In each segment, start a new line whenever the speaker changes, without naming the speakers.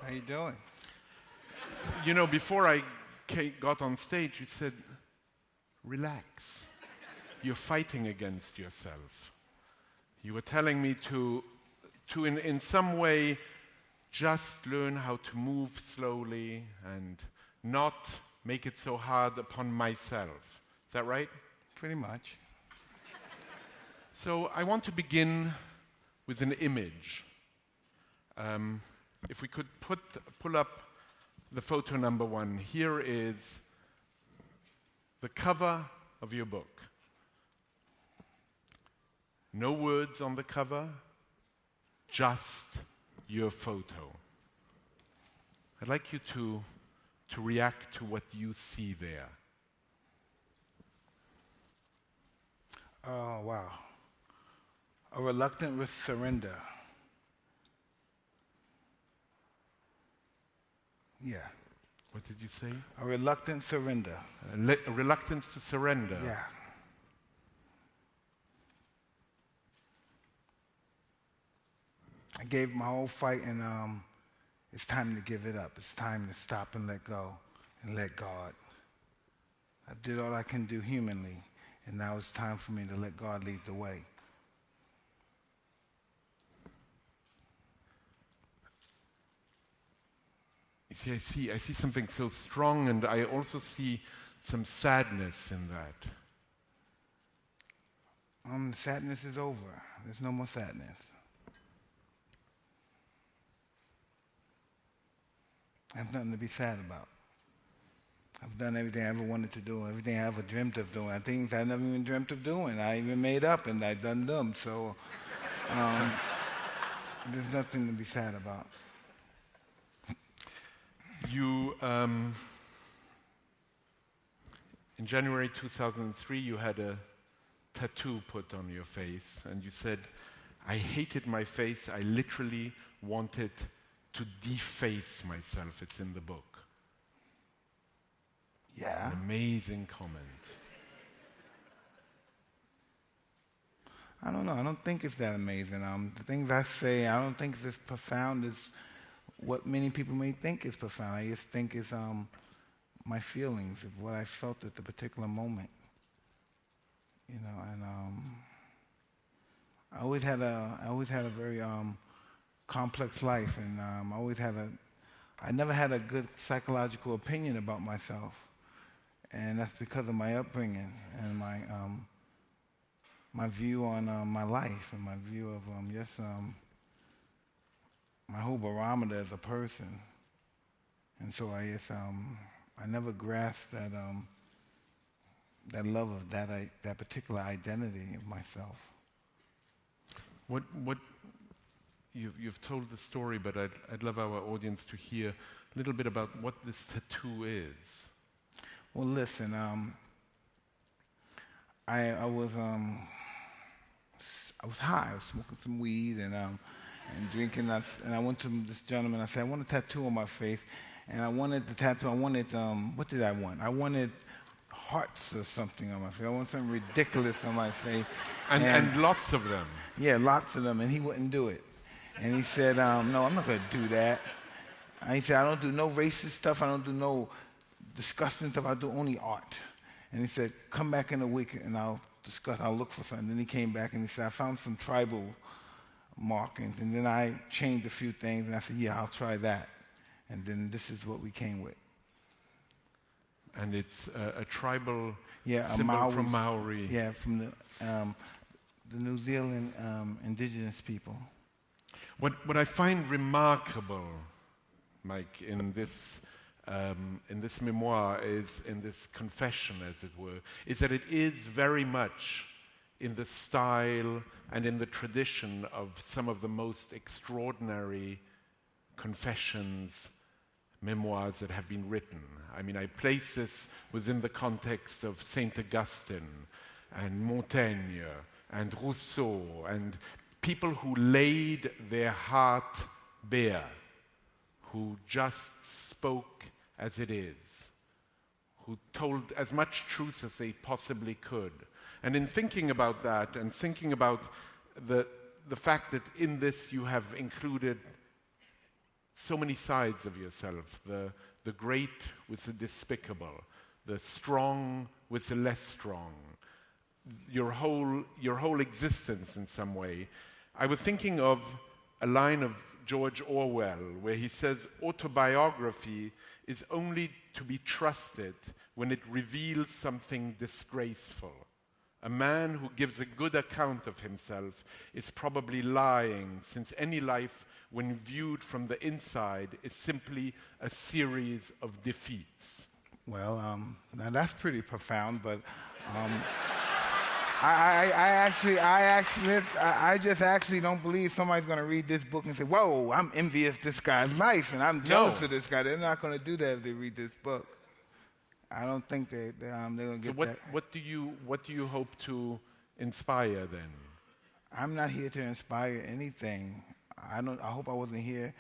How you doing?
You know, before I got on stage, you said, relax. You're fighting against yourself. You were telling me to in some way, just learn how to move slowly and not make it so hard upon myself. Is that right?
Pretty much.
So I want to begin with an image. If we could pull up the photo number 1. Here is the cover of your book. No words on the cover, just your photo. I'd like you to react to what you see there.
Oh, wow. A reluctant surrender. Yeah.
What did you say?
A reluctant surrender.
A reluctance to surrender.
Yeah. I gave my whole fight, and it's time to give it up. It's time to stop and let go and let God. I did all I can do humanly, and now it's time for me to let God lead the way.
You see, I see something so strong, and I also see some sadness in that.
Sadness is over. There's no more sadness. I have nothing to be sad about. I've done everything I ever wanted to do, everything I ever dreamt of doing. Things I never even dreamt of doing. I even made up, and I done them. So there's nothing to be sad about.
You, in January 2003, you had a tattoo put on your face, and you said, I hated my face. I literally wanted to deface myself. It's in the book.
Yeah.
An amazing comment.
I don't know. I don't think it's that amazing. The things I say, I don't think it's as profound as what many people may think is profound. I just think it's my feelings of what I felt at the particular moment. You know, and I always had a very complex life, and I never had a good psychological opinion about myself, and that's because of my upbringing and my view on my life and my view of my whole barometer as a person. And so I never grasped that love of that particular identity of myself.
What you've told the story, but I'd love our audience to hear a little bit about what this tattoo is.
Well, listen, I was high. I was smoking some weed and drinking. And I went to this gentleman. I said, I want a tattoo on my face, and I wanted the tattoo. What did I want? I wanted hearts or something on my face. I wanted something ridiculous on my face.
And lots of them.
Yeah, lots of them, and he wouldn't do it. And he said, no, I'm not going to do that. And he said, I don't do no racist stuff. I don't do no disgusting stuff. I do only art. And he said, come back in a week, and I'll look for something. Then he came back, and he said, I found some tribal markings. And then I changed a few things, and I said, yeah, I'll try that. And then this is what we came with.
And it's a tribal
symbol
from Maori.
Yeah, from the New Zealand indigenous people.
What I find remarkable, Mike, in this memoir, is in this confession, as it were, is that it is very much in the style and in the tradition of some of the most extraordinary confessions, memoirs that have been written. I mean, I place this within the context of Saint Augustine and Montaigne and Rousseau and people who laid their heart bare, who just spoke as it is, who told as much truth as they possibly could. And in thinking about that and thinking about the fact that in this you have included so many sides of yourself, the great with the despicable, the strong with the less strong, your whole existence in some way. I was thinking of a line of George Orwell where he says autobiography is only to be trusted when it reveals something disgraceful. A man who gives a good account of himself is probably lying, since any life, when viewed from the inside, is simply a series of defeats.
Well, now that's pretty profound, but I just actually don't believe somebody's going to read this book and say, whoa, I'm envious of this guy's life and I'm jealous of this guy. They're not going to do that if they read this book. I don't think they're going to get that.
What do you hope to inspire then?
I'm not here to inspire anything. I hope I wasn't here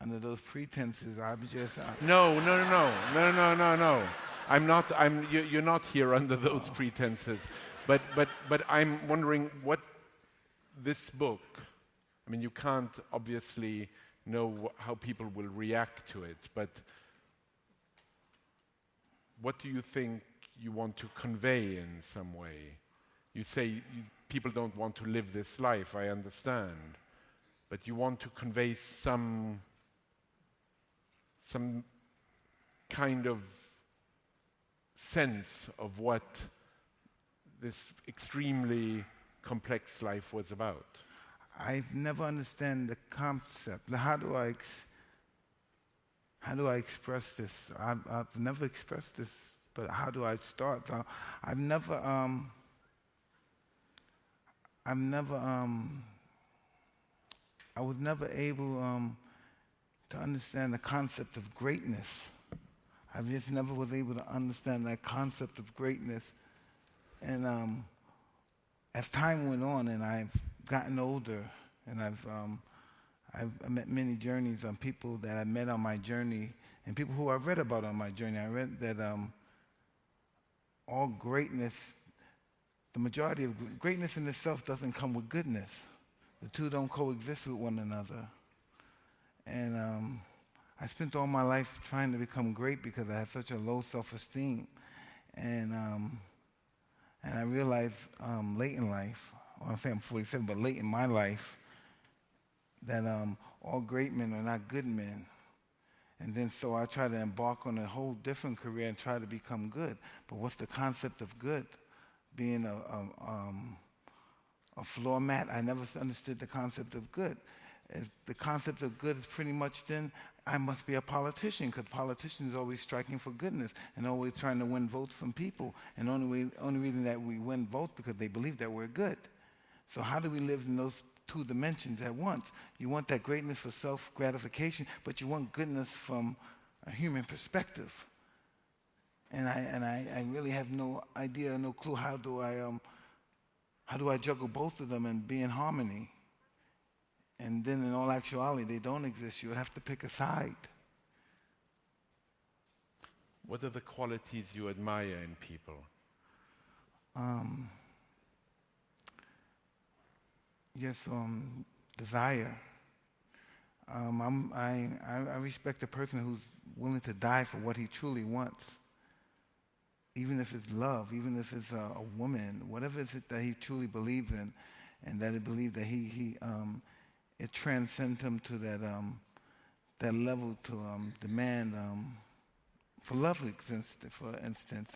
under those pretenses. I'm just
No. I'm not. You're not here under those pretenses. But I'm wondering what this book. I mean, you can't obviously know how people will react to it, but what do you think you want to convey in some way? You say people don't want to live this life, I understand, but you want to convey some kind of sense of what this extremely complex life was about.
I've never understand the concept. How do I express this? I've never expressed this, but how do I start? I was never able to understand the concept of greatness. I just never was able to understand that concept of greatness. And as time went on and I've gotten older and I've met many journeys on people that I met on my journey and people who I've read about on my journey. I read that all greatness, the majority of greatness in itself doesn't come with goodness. The two don't coexist with one another. And I spent all my life trying to become great because I had such a low self-esteem. And I realized late in life, well, I say I'm 47, but late in my life, that all great men are not good men. And then so I tried to embark on a whole different career and try to become good. But what's the concept of good? Being a floor mat, I never understood the concept of good. The concept of good is pretty much then, I must be a politician, because politicians are always striking for goodness and always trying to win votes from people. And the only reason that we win votes because they believe that we're good. So how do we live in those two dimensions at once? You want that greatness for self-gratification, but you want goodness from a human perspective. And I really have no idea, no clue how do I juggle both of them and be in harmony. And then in all actuality, they don't exist. You have to pick a side.
What are the qualities you admire in people?
Desire. I respect a person who's willing to die for what he truly wants. Even if it's love, even if it's a woman, whatever it is that he truly believes in, and that he believes that it transcends him to that level to demand for love. For instance,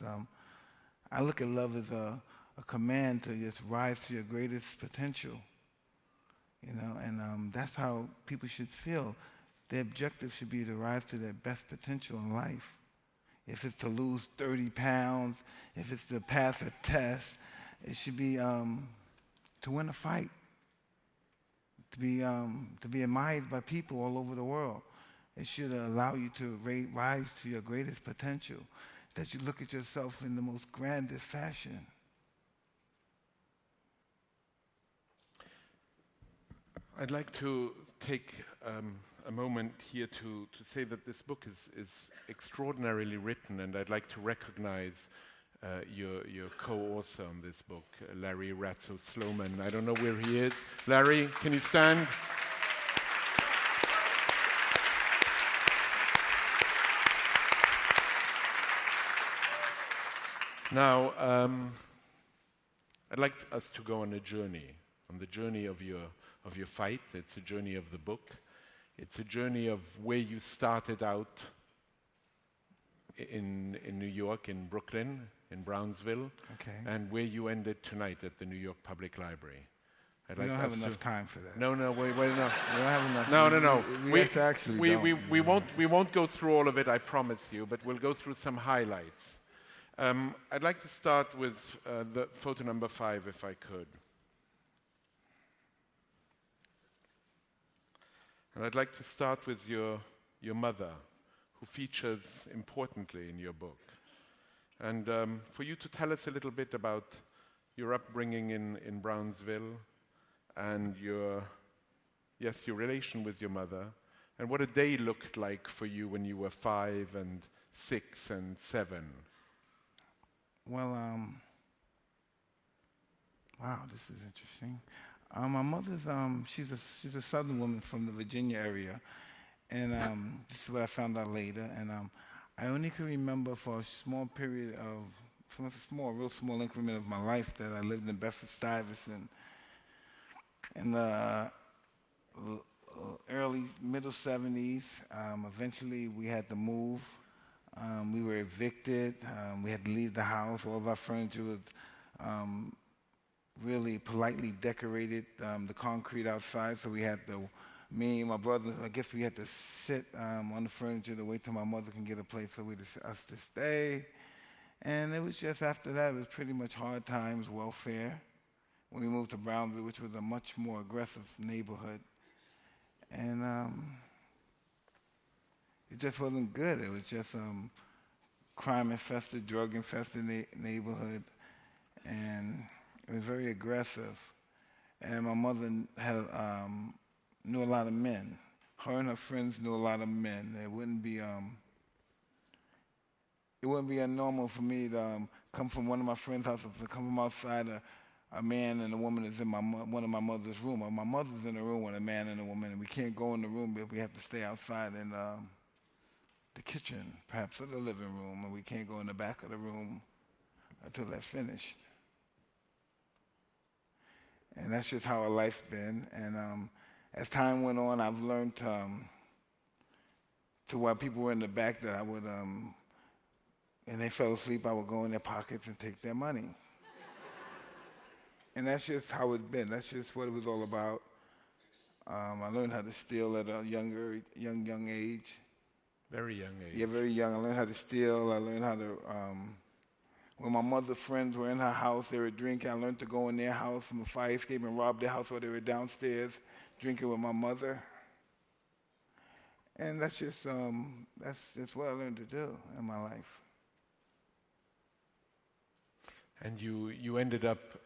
I look at love as a command to just rise to your greatest potential. You know, and that's how people should feel. Their objective should be to rise to their best potential in life. If it's to lose 30 pounds, if it's to pass a test, it should be to win a fight. To be admired by people all over the world. It should allow you to rise to your greatest potential, that you look at yourself in the most grandest fashion.
I'd like to take a moment here to say that this book is extraordinarily written, and I'd like to recognize your co-author on this book, Larry Ratzo-Sloman. I don't know where he is. Larry, can you stand? Now, I'd like us to go on a journey, on the journey of your fight. It's a journey of the book. It's a journey of where you started out in New York, in Brooklyn, in Brownsville,
Okay.
and where you ended tonight at the New York Public Library.
We don't have enough time for that.
No, wait, no.
We don't have enough.
No.
We actually don't.
We won't go through all of it, I promise you, but we'll go through some highlights. I'd like to start with the photo number 5, if I could. And I'd like to start with your mother, who features importantly in your book. And for you to tell us a little bit about your upbringing in Brownsville and your relation with your mother, and what a day looked like for you when you were 5 and 6 and 7.
Well, wow, this is interesting. My mother's, she's a Southern woman from the Virginia area, and this is what I found out later. And I only can remember for a small period of, real small increment of my life that I lived in Bedford-Stuyvesant in the early, middle 70s. Eventually, we had to move. We were evicted. We had to leave the house. All of our furniture was really politely decorated, the concrete outside, so we had to, me and my brother, I guess we had to sit on the furniture to wait till my mother can get a place for us to stay. And it was just after that, it was pretty much hard times, welfare, when we moved to Brownsville, which was a much more aggressive neighborhood. And it just wasn't good. It was just crime-infested, drug-infested neighborhood, and it was very aggressive. And my mother had knew a lot of men. Her and her friends knew a lot of men. It wouldn't be abnormal for me to come from one of my friends' houses, to come from outside a man and a woman is in one of my mother's room. Or my mother's in a room with a man and a woman, and we can't go in the room, but we have to stay outside in the kitchen, perhaps, or the living room, and we can't go in the back of the room until they're finished. And that's just how our life's been. And as time went on, I've learned to while people were in the back that I would, and they fell asleep, I would go in their pockets and take their money. And that's just how it's been. That's just what it was all about. I learned how to steal at a young age.
Very young age.
Yeah, very young. I learned how to steal. I learned how to, when my mother's friends were in her house, they were drinking. I learned to go in their house from a fire escape and rob their house while they were downstairs drinking with my mother. And that's just what I learned to do in my life.
And you ended up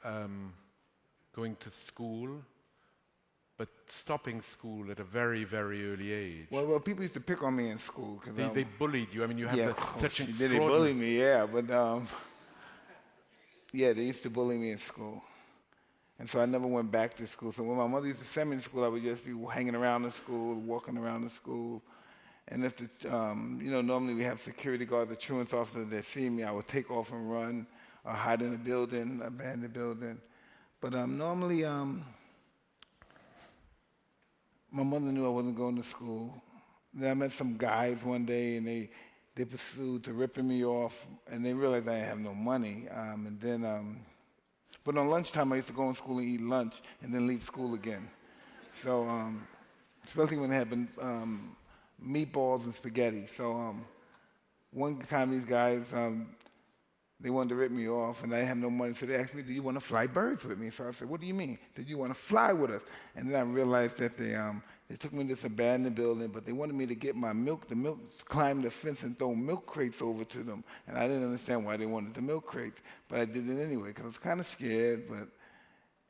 going to school, but stopping school at a very, very early age.
Well, people used to pick on me in school. Cause,
they bullied you. I mean, you had such an
They bullied me, yeah. But, yeah, they used to bully me in school. And so I never went back to school. So when my mother used to send me to school, I would just be hanging around the school, walking around the school. And if normally we have security guards, the truants officer that see me, I would take off and run, or hide in a building, abandoned building. But normally, my mother knew I wasn't going to school. Then I met some guys one day, and they pursued to ripping me off, and they realized I didn't have no money. But on lunchtime, I used to go in school and eat lunch, and then leave school again. So, especially when they had meatballs and spaghetti. So, one time these guys, they wanted to rip me off, and I didn't have no money, so they asked me, "Do you want to fly birds with me?" So I said, "What do you mean?" They said, "You want to fly with us?" And then I realized that they took me to this abandoned building, but they wanted me to get my milk, climb the fence and throw milk crates over to them. And I didn't understand why they wanted the milk crates, but I did it anyway, because I was kind of scared.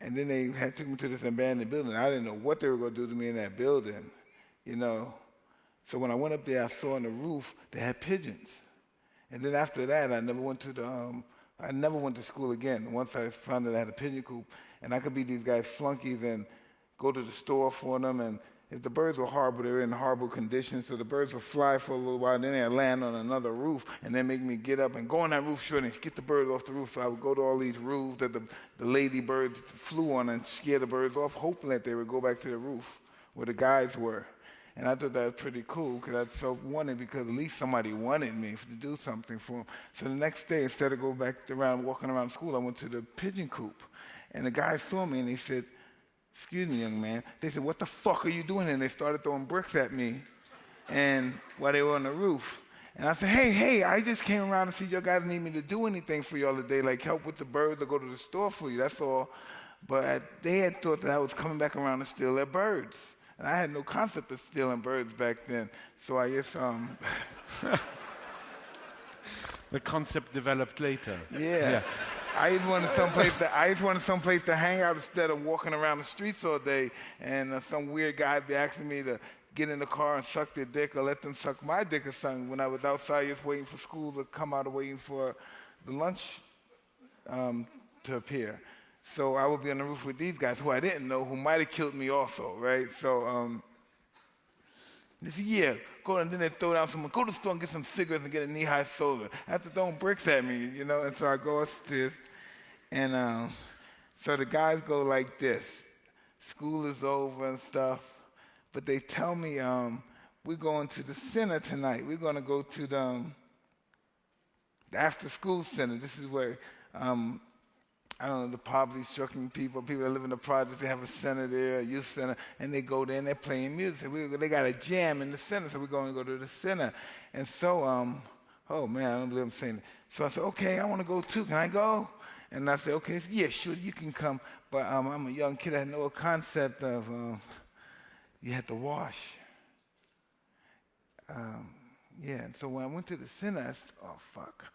And then they took me to this abandoned building. I didn't know what they were going to do to me in that building, So when I went up there, I saw on the roof they had pigeons. And then after that, I never went to school again. Once I found that I had a pigeon coop, and I could be these guys' flunkies and go to the store for them and if the birds were horrible, they were in horrible conditions, so the birds would fly for a little while, then they'd land on another roof, and then make me get up and go on that roof and get the birds off the roof. So I would go to all these roofs that the lady birds flew on and scare the birds off, hoping that they would go back to the roof where the guys were. And I thought that was pretty cool because I felt wanted because at least somebody wanted me to do something for them. So the next day, instead of going back around, walking around school, I went to the pigeon coop. And the guy saw me and he said, "Excuse me, young man." They said, "What the fuck are you doing?" And they started throwing bricks at me and while they were on the roof. And I said, hey, I just came around to see your guys need me to do anything for y'all today, like help with the birds or go to the store for you, that's all. But they had thought that I was coming back around to steal their birds. And I had no concept of stealing birds back then. So I guess,
The concept developed later.
yeah. I just wanted someplace to hang out instead of walking around the streets all day. And some weird guy be asking me to get in the car and suck their dick or let them suck my dick or something when I was outside just waiting for school to come out or waiting for the lunch to appear. So I would be on the roof with these guys who I didn't know, who might have killed me also, right? So they said, "Yeah, go." And then they throw down go to the store and get some cigarettes and get a knee-high soda. After throwing bricks at me, you know. And so I go upstairs, and so the guys go like this. School is over and stuff, but they tell me we're going to the center tonight. We're going to go to the after-school center. This is where I don't know, the poverty-stricken people that live in the projects, they have a center there, a youth center, and they go there and they're playing music. They got a jam in the center, so we're going to go to the center. And so, oh man, I don't believe I'm saying it. So I said, okay, I want to go too. Can I go? And I said, okay, yeah, sure, you can come. But I'm a young kid. I had no concept of you had to wash. Yeah, and so when I went to the center, I said, oh, fuck.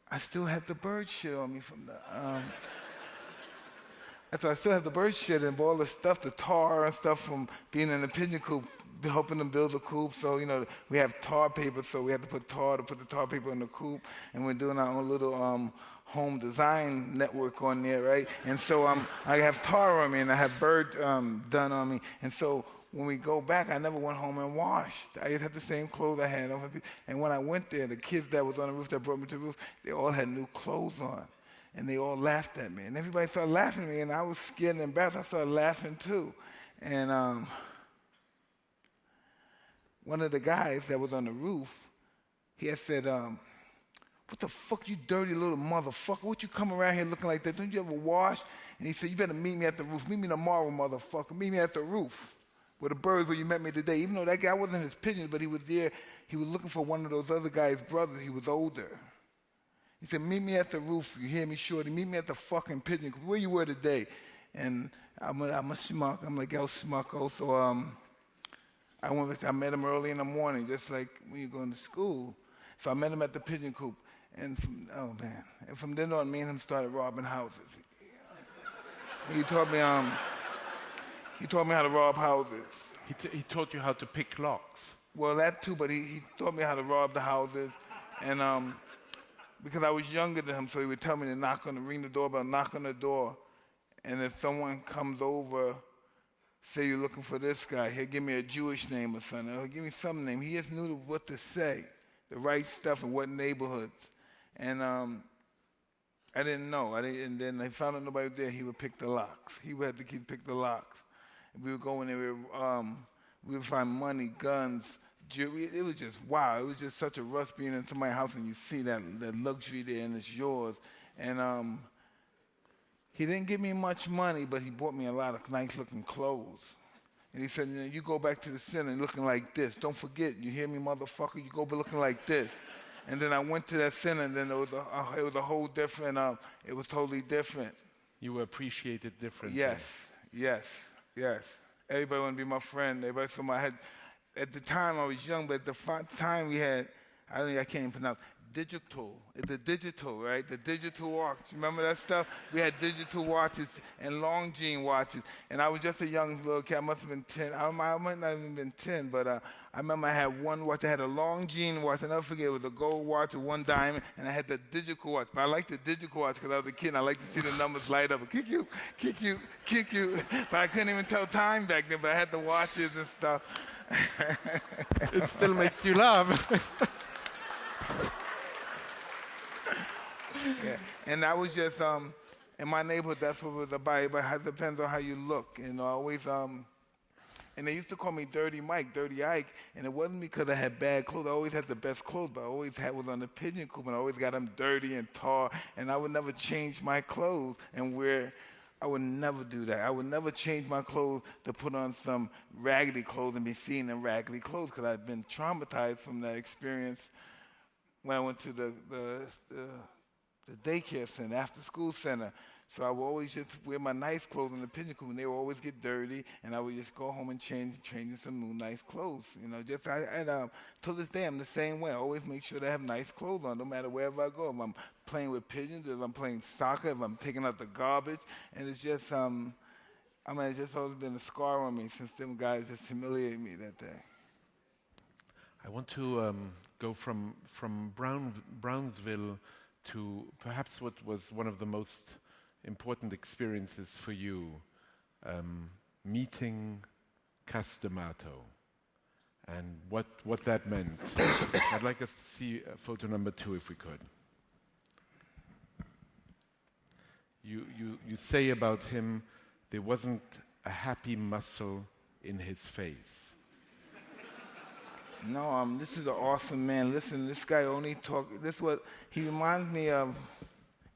I still had the bird shit on me from the, so I still have the bird shit and all the stuff, the tar and stuff from being in the pigeon coop, helping them build the coop. So, you know, we have tar paper, so we have to put the tar paper in the coop, and we're doing our own little home design network on there, right? And so I have tar on me, and I have bird done on me, and so when we go back, I never went home and washed. I just had the same clothes I had on. And when I went there, the kids that was on the roof that brought me to the roof, they all had new clothes on. And they all laughed at me. And everybody started laughing at me, and I was scared and embarrassed. I started laughing too. And one of the guys that was on the roof, he had said, "What the fuck, you dirty little motherfucker? What you come around here looking like that? Don't you ever wash?" And he said, "You better meet me at the roof. Meet me tomorrow, motherfucker. Meet me at the roof where the birds where you met me today." Even though that guy wasn't his pigeons, but he was there. He was looking for one of those other guys' brothers. He was older. He said, "Meet me at the roof. You hear me, shorty? Meet me at the fucking pigeon. Where you were today?" And I'm a schmuck. I'm like, "Yo, schmucko." So I met him early in the morning, just like when you're going to school. So I met him at the pigeon coop. And from then on, me and him started robbing houses. He taught me how to rob houses.
He taught you how to pick locks.
Well, that too, but he taught me how to rob the houses. And because I was younger than him, so he would tell me to ring the doorbell, knock on the door. And if someone comes over, say you're looking for this guy, he'll give me a Jewish name or something. He'll give me some name. He just knew what to say, the right stuff and what neighborhoods. And I didn't know. And then I found out nobody was there. He would pick the locks. He would have the kid pick the locks. And we would go in there. We would find money, guns, jewelry. It was just wow. It was just such a rush being in somebody's house and you see that luxury there and it's yours. And he didn't give me much money, but he bought me a lot of nice-looking clothes. And he said, you go back to the center looking like this. Don't forget, you hear me, motherfucker? You go looking like this. And then I went to that center, and then it was a whole different, it was totally different.
You were appreciated differently.
Yes. Everybody wanted to be my friend. Everybody, at the time I was young, but at the time we had, I can't even pronounce, the digital, right? The digital watch. Remember that stuff? We had digital watches and long jean watches. And I was just a young little kid. I must have been 10. I might not have even been 10, but I remember I had one watch. I had a long jean watch. I'll never forget. It was a gold watch with one diamond, and I had the digital watch. But I liked the digital watch because I was a kid, and I liked to see the numbers light up. Kick you, kick you, kick you. But I couldn't even tell time back then, but I had the watches and stuff.
It still makes you laugh.
Yeah. And I was just, in my neighborhood, that's what it was about. But it depends on how you look. You know, I always, and they used to call me Dirty Mike, Dirty Ike, and it wasn't because I had bad clothes. I always had the best clothes, but I always was on the pigeon coop, and I always got them dirty and tall, and I would never change my clothes and wear. I would never do that. I would never change my clothes to put on some raggedy clothes and be seen in raggedy clothes because I'd been traumatized from that experience when I went to the daycare center, after school center. So I would always just wear my nice clothes in the pigeon coop, and they would always get dirty, and I would just go home and change in some new nice clothes. You know, till this day, I'm the same way. I always make sure that I have nice clothes on, no matter wherever I go. If I'm playing with pigeons, if I'm playing soccer, if I'm taking out the garbage, and it's just, it's just always been a scar on me since them guys just humiliated me that day.
I want to go from Brownsville to perhaps what was one of the most important experiences for you, meeting Castamato, and what that meant. I'd like us to see photo number 2, if we could. You say about him, there wasn't a happy muscle in his face.
No, this is an awesome man. Listen, this guy only he reminds me of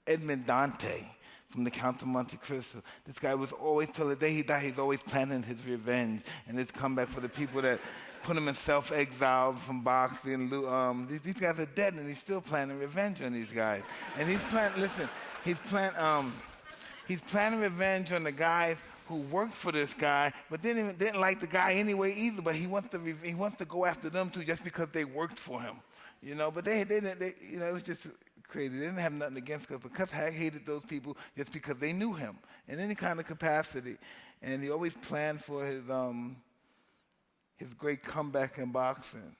Edmond Dante from The Count of Monte Cristo. This guy was always, till the day he died, he's always planning his revenge and his comeback for the people that put him in self-exile from boxing. These guys are dead, and he's still planning revenge on these guys. And he's planning revenge on the guys who worked for this guy, but didn't like the guy anyway either. But he wants to go after them too, just because they worked for him, you know. But they it was just crazy. They didn't have nothing against us, but Cuff hated those people just because they knew him in any kind of capacity, and he always planned for his great comeback in boxing.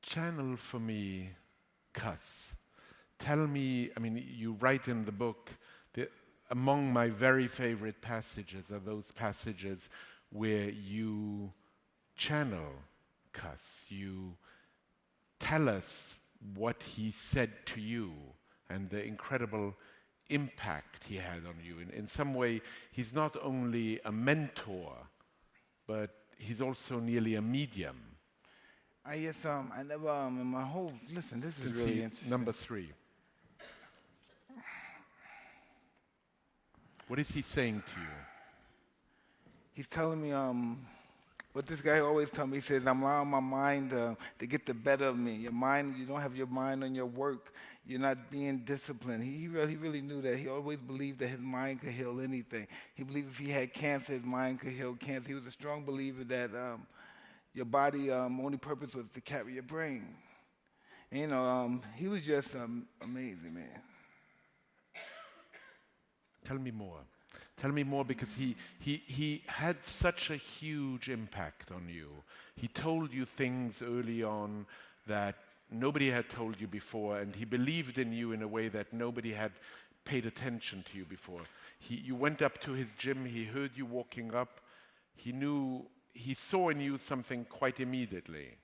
Channel for me, Cuss. Tell me, you write in the book, among my very favorite passages are those passages where you channel Cuss. You tell us what he said to you and the incredible impact he had on you. In some way, he's not only a mentor, but he's also nearly a medium.
I never, in my whole, listen, this is really interesting.
Number 3. What is he saying to you?
He's telling me what this guy always tells me. He says, I'm allowing my mind to get the better of me. Your mind, you don't have your mind on your work. You're not being disciplined. He really knew that. He always believed that his mind could heal anything. He believed if he had cancer, his mind could heal cancer. He was a strong believer that your body only purpose was to carry your brain. And, he was just amazing, man.
Tell me more. Tell me more, because he had such a huge impact on you. He told you things early on that nobody had told you before, and he believed in you in a way that nobody had paid attention to you before. You went up to his gym, he heard you walking up, he saw in you something quite immediately.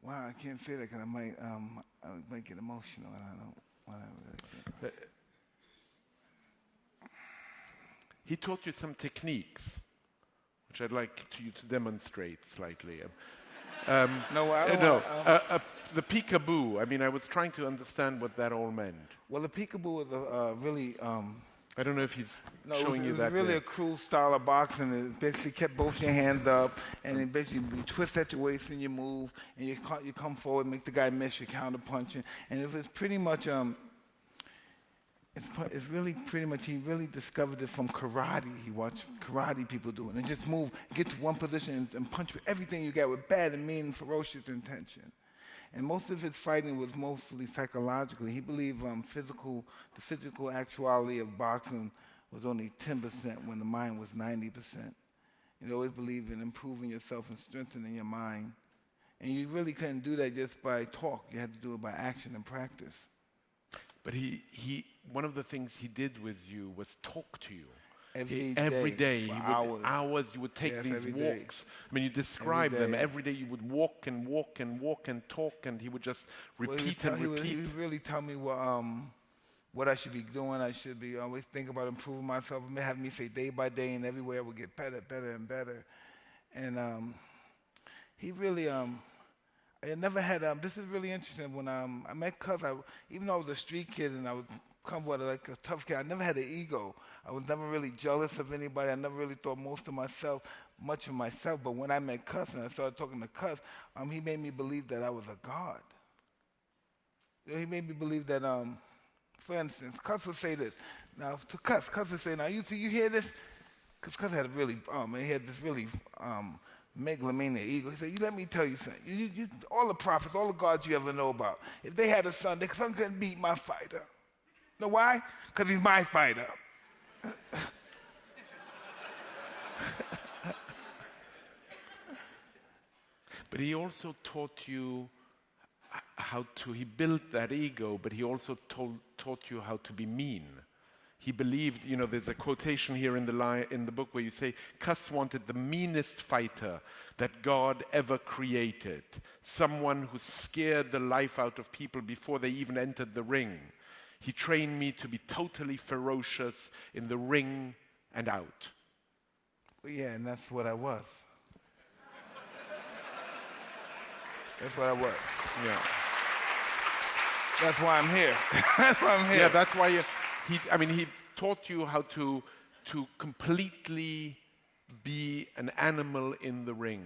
Wow, I can't say that because I might get emotional, and I don't want to.
He taught you some techniques, which I'd like you to demonstrate slightly. The peekaboo. I was trying to understand what that all meant.
Well, the peekaboo was really.
I don't know if he's showing you that.
It was really a cruel style of boxing. It basically kept both your hands up, and then basically you twist at your waist and you move, and you come forward, make the guy miss your counter punching, and it was pretty much. it's really pretty much, he really discovered it from karate. He watched karate people do it and just move, get to one position and punch with everything you got with bad and mean, ferocious intention. And most of his fighting was mostly psychologically. He believed the physical actuality of boxing was only 10% when the mind was 90%. He always believed in improving yourself and strengthening your mind. And you really couldn't do that just by talk. You had to do it by action and practice.
But one of the things he did with you was talk to you.
Every
day,
hours.
You would take
Yes,
these walks. I mean, you describe them. Every day you would walk and walk and walk and talk, and he would just repeat and repeat.
He would really tell me what I should be doing. I should be always think about improving myself. And have me say day by day, and everywhere I would get better and better. And he really, I never had, this is really interesting. When I met Cuz, even though I was a street kid and I was come with like a tough kid, I never had an ego. I was never really jealous of anybody. I never really thought much of myself. But when I met Cuz and I started talking to Cuz, he made me believe that I was a god. He made me believe that, for instance, Cuz would say this. Now, to Cuz would say, now, you hear this? Because Cuz had a really, he had this really megalomaniac ego. He said, let me tell you something. You, all the prophets, all the gods you ever know about, if they had a son, their son couldn't beat my fighter. Know why? Because he's my fighter.
But he also taught you he built that ego, but he also taught you how to be mean. He believed, there's a quotation here in the book where you say, Cus wanted the meanest fighter that God ever created, someone who scared the life out of people before they even entered the ring. He trained me to be totally ferocious in the ring and out.
Yeah, and that's what I was. That's what I was.
Yeah.
That's why I'm here. That's why I'm here.
Yeah, that's why he taught you how to completely be an animal in the ring.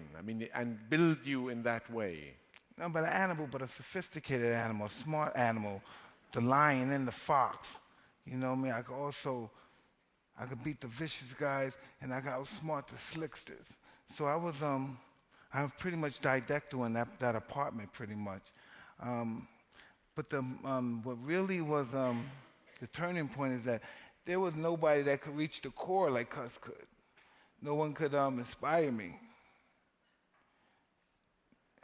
And build you in that way.
No, but an animal, but a sophisticated animal, a smart animal, the lion and the fox. You know what I mean? I could beat the vicious guys, and I got outsmart the slicksters. So I was pretty much didactyl in that apartment, pretty much. But what really was the turning point is that there was nobody that could reach the core like Cus could. No one could inspire me.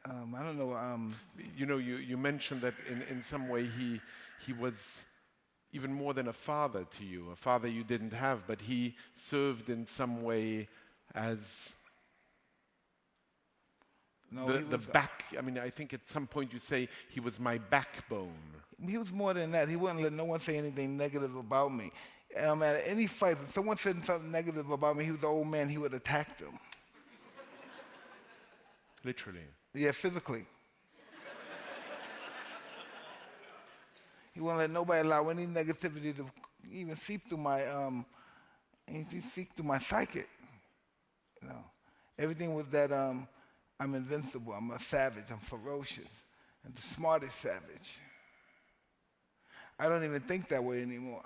I don't know.
You mentioned that in some way he was even more than a father to you, a father you didn't have, but he served in some way as the back. I think at some point you say he was my backbone.
He was more than that. He wouldn't let no one say anything negative about me. At any fight, if someone said something negative about me, he was the old man, he would attack them.
Literally.
Yeah, physically. He wouldn't let nobody allow any negativity to even seep through my psychic. Everything was that I'm invincible, I'm a savage, I'm ferocious, and the smartest savage. I don't even think that way anymore.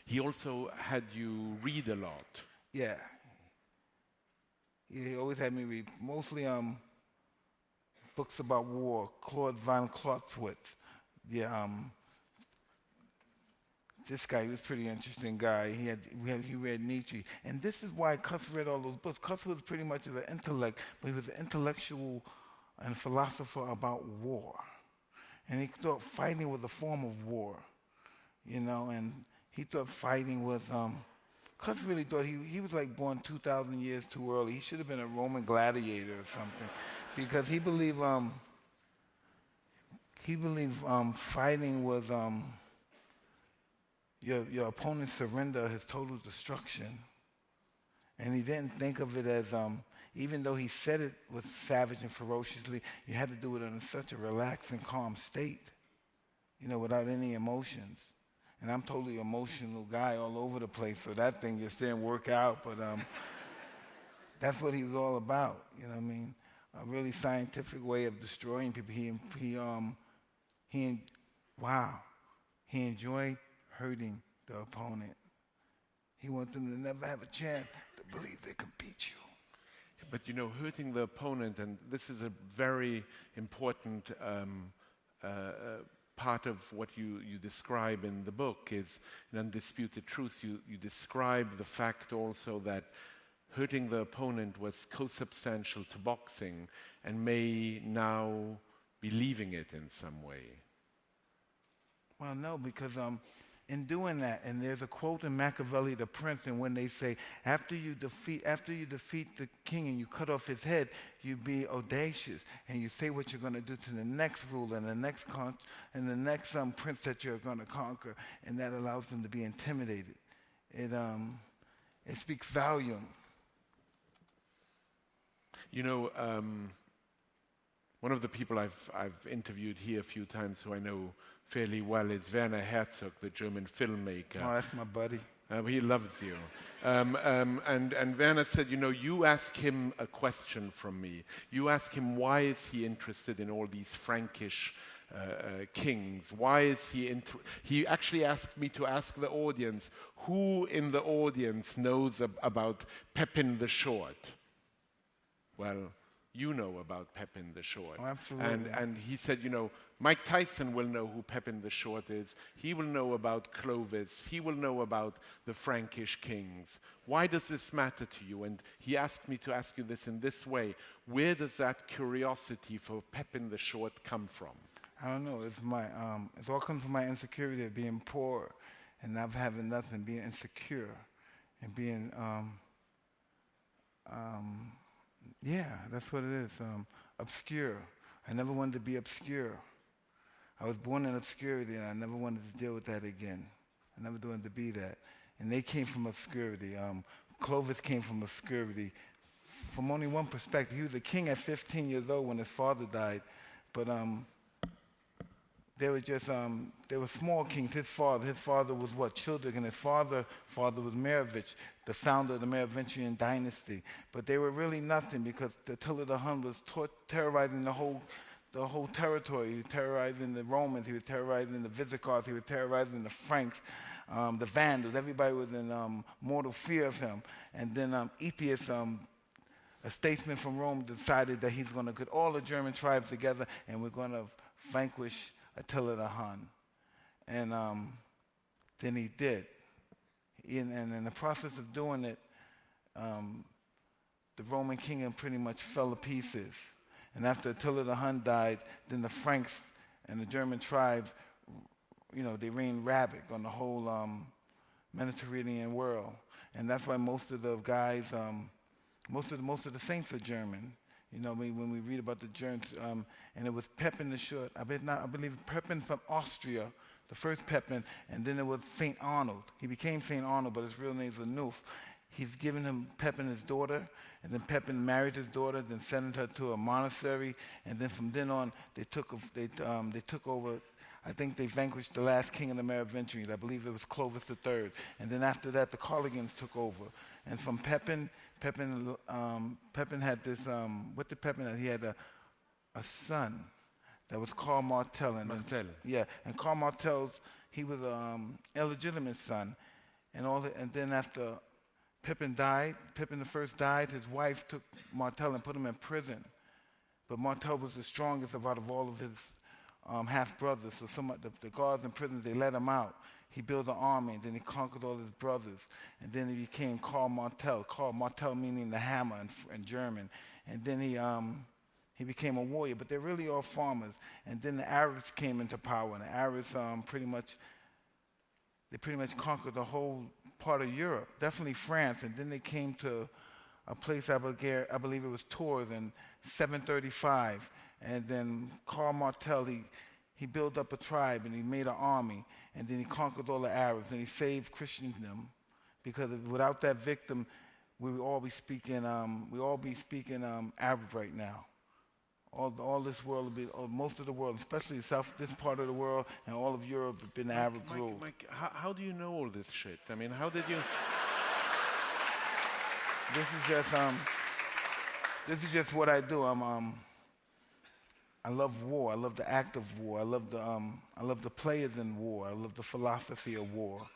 He also had you read a lot.
Yeah. He always had me read mostly books about war, Claude von Clausewitz. Yeah, this guy, he was a pretty interesting guy. He read Nietzsche. And this is why Cus read all those books. Cus was pretty much an intellect, but he was an intellectual and philosopher about war. And he thought fighting was a form of war, and he thought fighting was, Cus really thought he was like born 2,000 years too early. He should have been a Roman gladiator or something, because he believed fighting was your opponent's surrender, his total destruction. And he didn't think of it as, even though he said it was savage and ferociously, you had to do it in such a relaxed and calm state, without any emotions. And I'm totally emotional guy all over the place, so that thing just didn't work out. But that's what he was all about, A really scientific way of destroying people. He enjoyed hurting the opponent. He wants them to never have a chance to believe they can beat you.
But hurting the opponent, and this is a very important part of what you describe in the book, is in Undisputed Truth. You describe the fact also that hurting the opponent was co-substantial to boxing and may now be leaving it in some way.
Well, no, because in doing that, and there's a quote in Machiavelli, The Prince, and when they say, after you defeat the king and you cut off his head, you be audacious and you say what you're going to do to the next ruler and the next prince that you're going to conquer, and that allows them to be intimidated. It speaks volume.
One of the people I've interviewed here a few times who I know fairly well is Werner Herzog, the German filmmaker.
Oh, that's my buddy.
He loves you. And Werner said, you ask him a question from me. You ask him, why is he interested in all these Frankish kings? Why is he actually asked me to ask the audience, who in the audience knows about Pepin the Short? Well, you know about Pepin the Short.
Oh, absolutely.
And he said, Mike Tyson will know who Pepin the Short is. He will know about Clovis. He will know about the Frankish kings. Why does this matter to you? And he asked me to ask you this in this way. Where does that curiosity for Pepin the Short come from?
I don't know. It all comes from my insecurity of being poor and not having nothing, being insecure and being, yeah, that's what it is, obscure. I never wanted to be obscure. I was born in obscurity, and I never wanted to deal with that again. I never wanted to be that. And they came from obscurity. Clovis came from obscurity from only one perspective. He was a king at 15 years old when his father died, but they were small kings. His father was what? Children, and his father was Merovich, the founder of the Merovingian dynasty. But they were really nothing because Attila the Hun was terrorizing the whole territory. He was terrorizing the Romans. He was terrorizing the Visigoths. He was terrorizing the Franks, the Vandals. Everybody was in mortal fear of him. And then Aetius, a statesman from Rome, decided that he's going to get all the German tribes together and we're going to vanquish Attila the Hun. And then he did. And in the process of doing it, the Roman kingdom pretty much fell to pieces. And after Attila the Hun died, then the Franks and the German tribes, they reigned rabbit on the whole Mediterranean world. And that's why most of the guys, most of the saints are German. When we read about the Germans, and it was Pepin the Short. I believe Pepin from Austria, the first Pepin, and then it was St. Arnold. He became St. Arnold, but his real name is Anuf. He's given him Pepin his daughter, and then Pepin married his daughter, then sent her to a monastery, and then from then on they took over. I think they vanquished the last king of the Merovingians. I believe it was Clovis III, and then after that the Carlovingians took over. And from Pepin had this. What did Pepin have? He had a son that was called Martel. And Karl Martel's, he was illegitimate son, and then after Pepin the First died, his wife took Martel and put him in prison. But Martel was the strongest out of all of his half brothers. So the guards in prison, they let him out. He built an army, and then he conquered all his brothers. And then he became Karl Martel. Karl Martel meaning the hammer in German. And then he became a warrior. But they're really all farmers. And then the Arabs came into power, and the Arabs pretty much conquered the whole part of Europe, definitely France. And then they came to a place, I believe it was Tours in 735. And then Karl Martel, he built up a tribe and he made an army, and then he conquered all the Arabs and he saved Christendom, because without that victim, we would all be speaking Arab right now. All this world would be, most of the world, especially this part of the world and all of Europe, have been Arab ruled.
Mike, how do you know all this shit? I mean, how did you?
This is just what I do. I love war. I love the act of war. I love the players in war. I love the philosophy of war.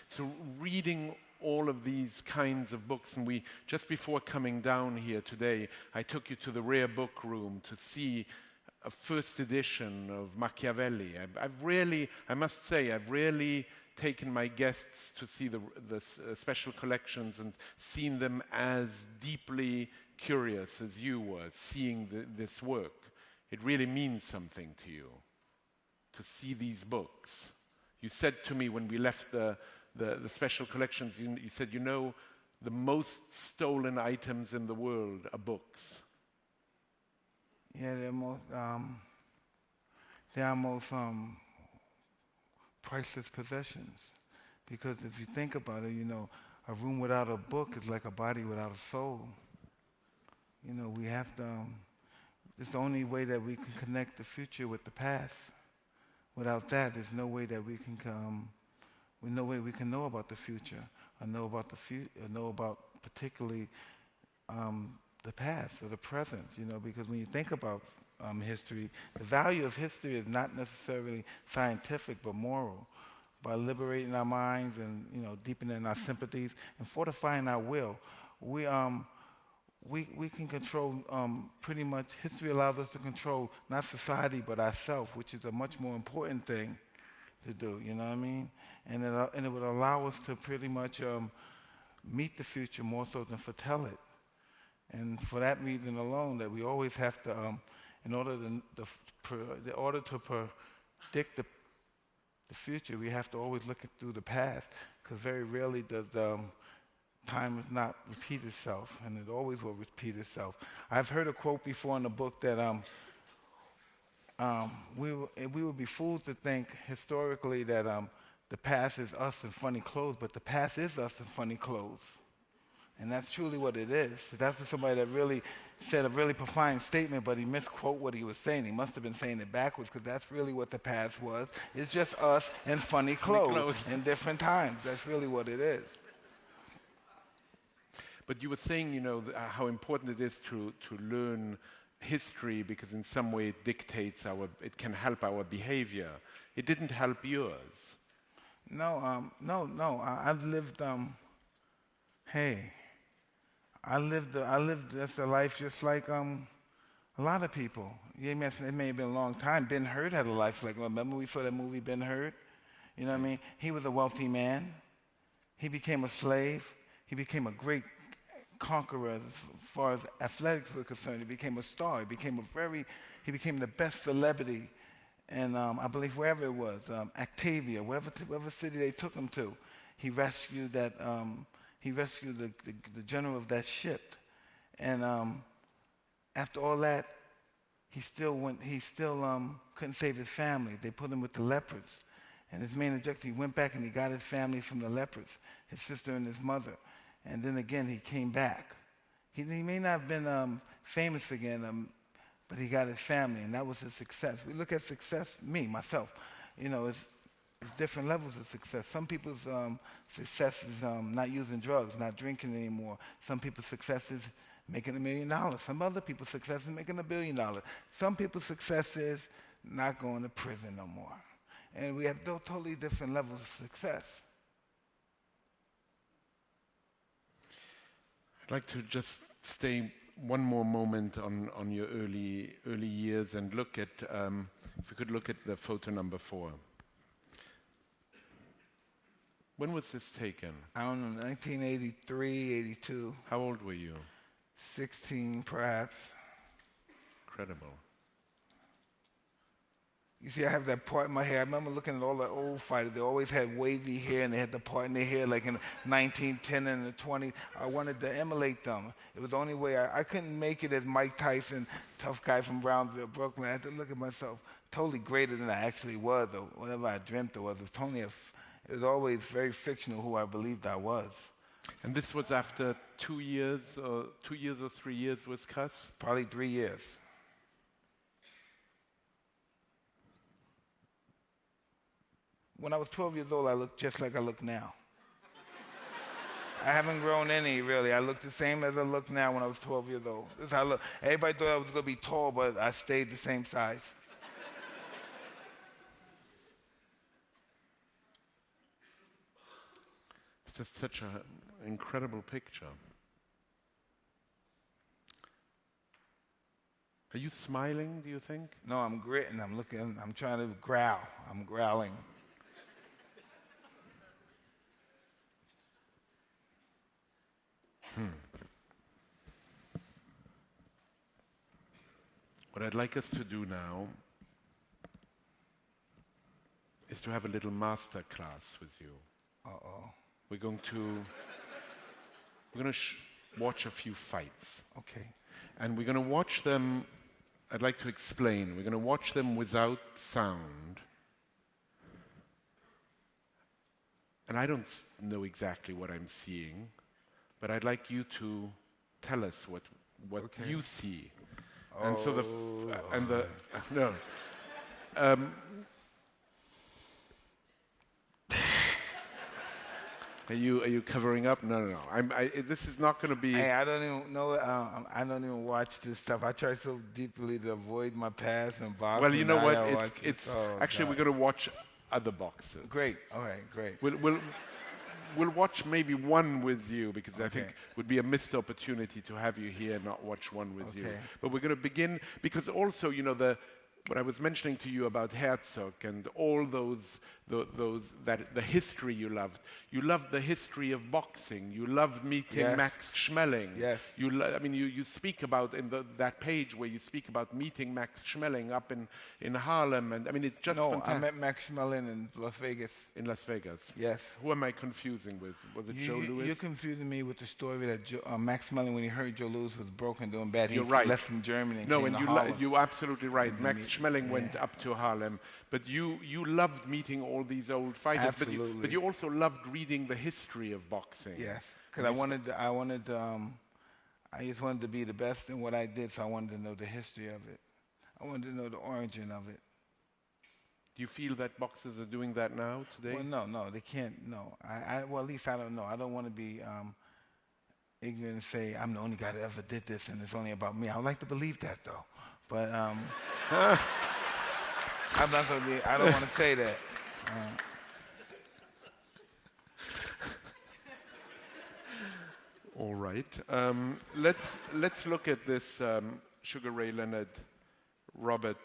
So reading all of these kinds of books, and we, just before coming down here today, I took you to the rare book room to see a first edition of Machiavelli. I must say, I've really taken my guests to see the special collections and seen them as deeply curious as you were, seeing this work. It really means something to you to see these books. You said to me when we left the special collections, you said, you know, the most stolen items in the world are books.
Yeah, they're our most priceless possessions. Because if you think about it, you know, a room without a book is like a body without a soul. You know, we have to, it's the only way that we can connect the future with the past. Without that, there's no way that we can no way we can know about the future, or know about particularly the past or the present. You know, because when you think about history, the value of history is not necessarily scientific but moral. By liberating our minds and, you know, deepening our sympathies and fortifying our will, we can control pretty much. History allows us to control not society but ourselves, which is a much more important thing to do. You know what I mean? And it would allow us to pretty much meet the future more so than foretell it. And for that reason alone, that we always have to, in order to predict the future, we have to always look through the past, because very rarely does time not repeat itself, and it always will repeat itself. I've heard a quote before in the book that we would be fools to think historically that the past is us in funny clothes, but the past is us in funny clothes. And that's truly what it is. That's somebody that really said a really profound statement, but he misquote what he was saying. He must have been saying it backwards, because that's really what the past was. It's just us in funny clothes in different times. That's really what it is.
But you were saying, you know, how important it is to learn history, because in some way it dictates it can help our behavior. It didn't help yours.
No. I've lived. I lived just a life just like a lot of people. It may have been a long time. Ben-Hur had a life like, remember we saw that movie Ben-Hur? You know what I mean? He was a wealthy man. He became a slave. He became a great conqueror as far as athletics were concerned. He became a star. He became the best celebrity. And I believe wherever it was, Octavia, whatever city they took him to, he rescued that. He rescued the general of that ship, and after all that, he still couldn't save his family. They put him with the leopards, and his main objective, he went back and he got his family from the leopards, his sister and his mother, and then again he came back. He may not have been famous again, but he got his family, and that was his success. We look at success, myself, you know, it's different levels of success. Some people's success is not using drugs, not drinking anymore. Some people's success is making $1 million. Some other people's success is making $1 billion. Some people's success is not going to prison no more. And we have totally different levels of success.
I'd like to just stay one more moment on your early years and look at, if we could look at the photo number 4. When was this taken?
I don't know, 1983, 82.
How old were you?
16, perhaps.
Incredible.
You see, I have that part in my hair. I remember looking at all the old fighters. They always had wavy hair, and they had the part in their hair like in the 1910 and the 20s. I wanted to emulate them. It was the only way. I couldn't make it as Mike Tyson, tough guy from Brownsville, Brooklyn. I had to look at myself totally greater than I actually was, or whatever I dreamt it was. It was always very fictional who I believed I was.
And this was after 2 years or 3 years with Cuss?
Probably 3 years. When I was 12 years old, I looked just like I look now. I haven't grown any, really. I look the same as I look now when I was 12 years old. This is how I look. Everybody thought I was going to be tall, but I stayed the same size.
It's just such an incredible picture. Are you smiling, do you think?
No, I'm gritting. I'm looking. I'm trying to growl. I'm growling.
What I'd like us to do now is to have a little master class with you.
Uh-oh.
We're going to watch a few fights.
Okay.
And we're going to watch them, I'd like to explain, we're going to watch them without sound. And I don't know exactly what I'm seeing, but I'd like you to tell us what
Okay.
you see.
Oh,
And so no. Are you covering up? No. This is not going to be.
Hey, I don't even know. I don't even watch this stuff. I try so deeply to avoid my past and boxing.
Well, you know what?
I watch
It's
oh,
actually
God.
we're going to watch other boxers.
Great. All right. Great.
We'll watch maybe one with you because I think
Okay.
it would be a missed opportunity to have you here and not watch one with you.
Okay.
But we're going to begin because also, you know, what I was mentioning to you about Herzog and all the history you loved. You loved the history of boxing. You loved meeting
Yes.
Max Schmeling.
Yes.
You speak about in that page where you speak about meeting Max Schmeling up in Harlem, and I mean it's just
No,
fantastic.
I met Max Schmeling in Las Vegas.
In Las Vegas.
Yes.
Who am I confusing with? Was it Joe Louis?
You're confusing me with the story that Max Schmeling, when he heard Joe Louis was broken doing bad,
You're
he
right.
left from Germany and
No,
came
and
to Harlem.
you're absolutely right.
And
Max Schmeling went up to Harlem, but you loved meeting all these old fighters.
Absolutely.
But you also loved reading the history of boxing.
Yes, because I just wanted to be the best in what I did, so I wanted to know the history of it. I wanted to know the origin of it.
Do you feel that boxers are doing that now today?
Well, no, they can't. No, well, at least I don't know. I don't want to be ignorant and say I'm the only guy that ever did this, and it's only about me. I would like to believe that, though, but I'm not gonna be. I don't want to say that.
All right. Let's look at this Sugar Ray Leonard Robert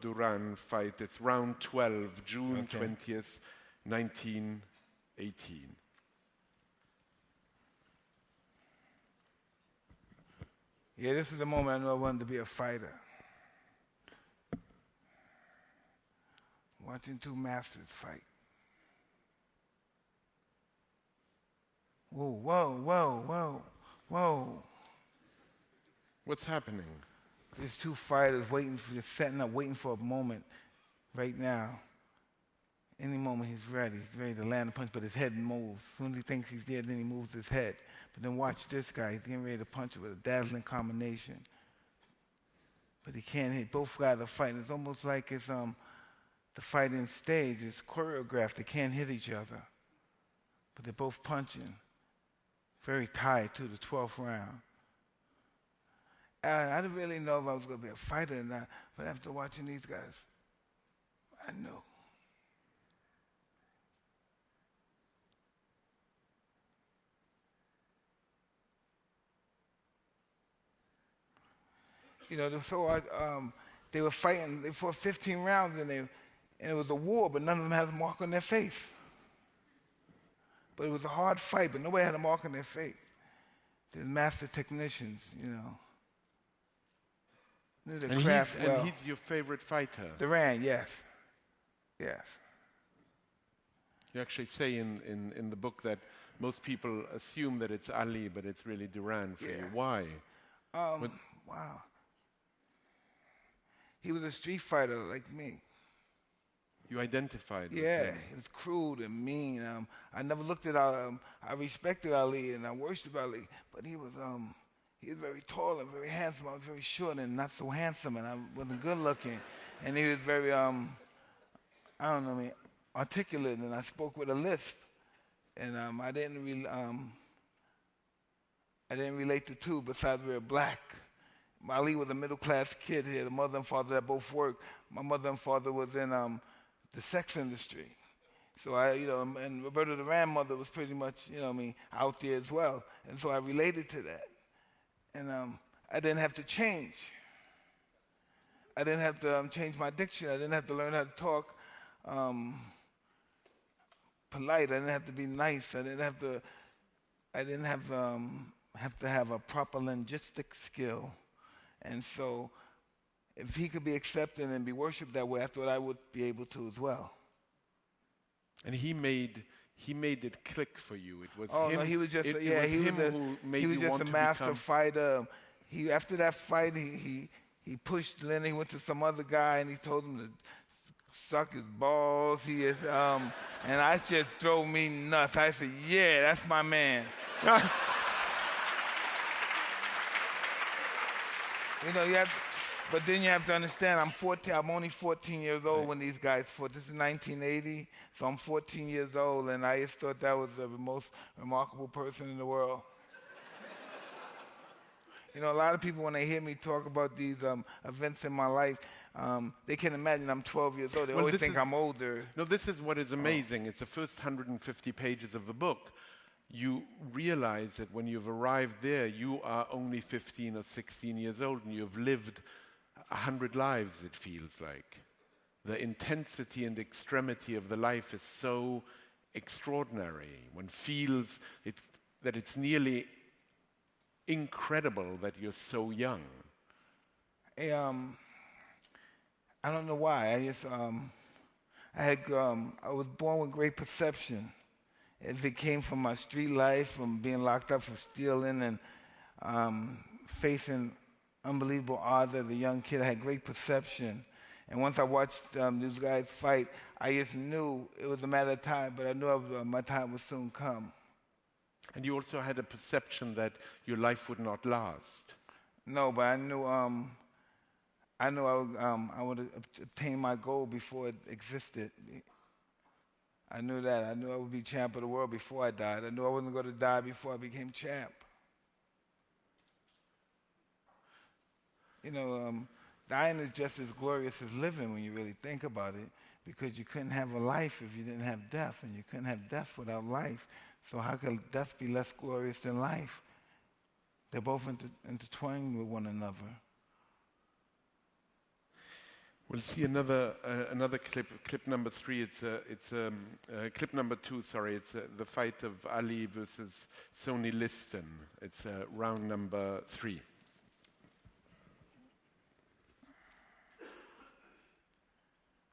Duran fight. It's round 12, June 20th, 1918.
Yeah, this is the moment I knew I wanted to be a fighter. Watching two masters fight. Whoa.
What's happening?
There's two fighters just setting up, waiting for a moment right now. Any moment he's ready to land a punch, but his head moves. As soon as he thinks he's dead, then he moves his head. But then watch this guy, he's getting ready to punch it with a dazzling combination. But he can't hit. Both guys are fighting. It's almost like it's the fighting stage is choreographed. They can't hit each other. But they're both punching. Very tight to the 12th round. I didn't really know if I was going to be a fighter or not, but after watching these guys, I knew. You know, they were fighting. They fought 15 rounds, and it was a war, but none of them had a mark on their face. But it was a hard fight, but nobody had a mark on their face. They're master technicians, you know. Knew the craft well.
And he's your favorite fighter.
Duran, yes. Yes.
You actually say in the book that most people assume that it's Ali, but it's really Duran for you. Why?
Wow. He was a street fighter like me.
You identified with
Yeah,
him.
he was cruel and mean. I never looked at Ali. I respected Ali and I worshipped Ali, but he was very tall and very handsome. I was very short and not so handsome, and I wasn't good looking. And he was very, articulate, and I spoke with a lisp. And I didn't really, I didn't relate to two besides we were black. Ali was a middle-class kid. He had a mother and father that both worked. My mother and father was in the sex industry. So and Roberto Duran's mother was pretty much, out there as well. And so I related to that. And I didn't have to change. I didn't have to change my diction. I didn't have to learn how to talk polite. I didn't have to be nice. I didn't have to have a proper linguistic skill. And so if he could be accepted and be worshipped that way, I thought I would be able to as well.
And he made it click for you. It was
him.
No,
he was just
who made you want to
a master
become
fighter. After that fight, he pushed Lenny. He went to some other guy and he told him to suck his balls. And I just drove me nuts. I said, "Yeah, that's my man." But then you have to understand, I'm only 14 years old when these guys fought. This is 1980, so I'm 14 years old, and I just thought that was the most remarkable person in the world. A lot of people, when they hear me talk about these events in my life, they can imagine I'm 12 years old. They always think I'm older.
No, this is what is amazing. It's the first 150 pages of the book. You realize that when you've arrived there, you are only 15 or 16 years old, and you've lived 100 lives, it feels like. The intensity and extremity of the life is so extraordinary. One feels that it's nearly incredible that you're so young.
I don't know why. I was born with great perception. If it came from my street life, from being locked up for stealing and facing unbelievable odds as a young kid, I had great perception. And once I watched these guys fight, I just knew it was a matter of time, but I knew my time would soon come.
And you also had a perception that your life would not last.
No, but I knew I would obtain my goal before it existed. I knew that. I knew I would be champ of the world before I died. I knew I wasn't going to die before I became champ. Dying is just as glorious as living when you really think about it, because you couldn't have a life if you didn't have death, and you couldn't have death without life. So how could death be less glorious than life? They're both intertwined with one another.
We'll see another clip number 3. It's clip number 2. Sorry, it's the fight of Ali versus Sonny Liston. It's round number 3.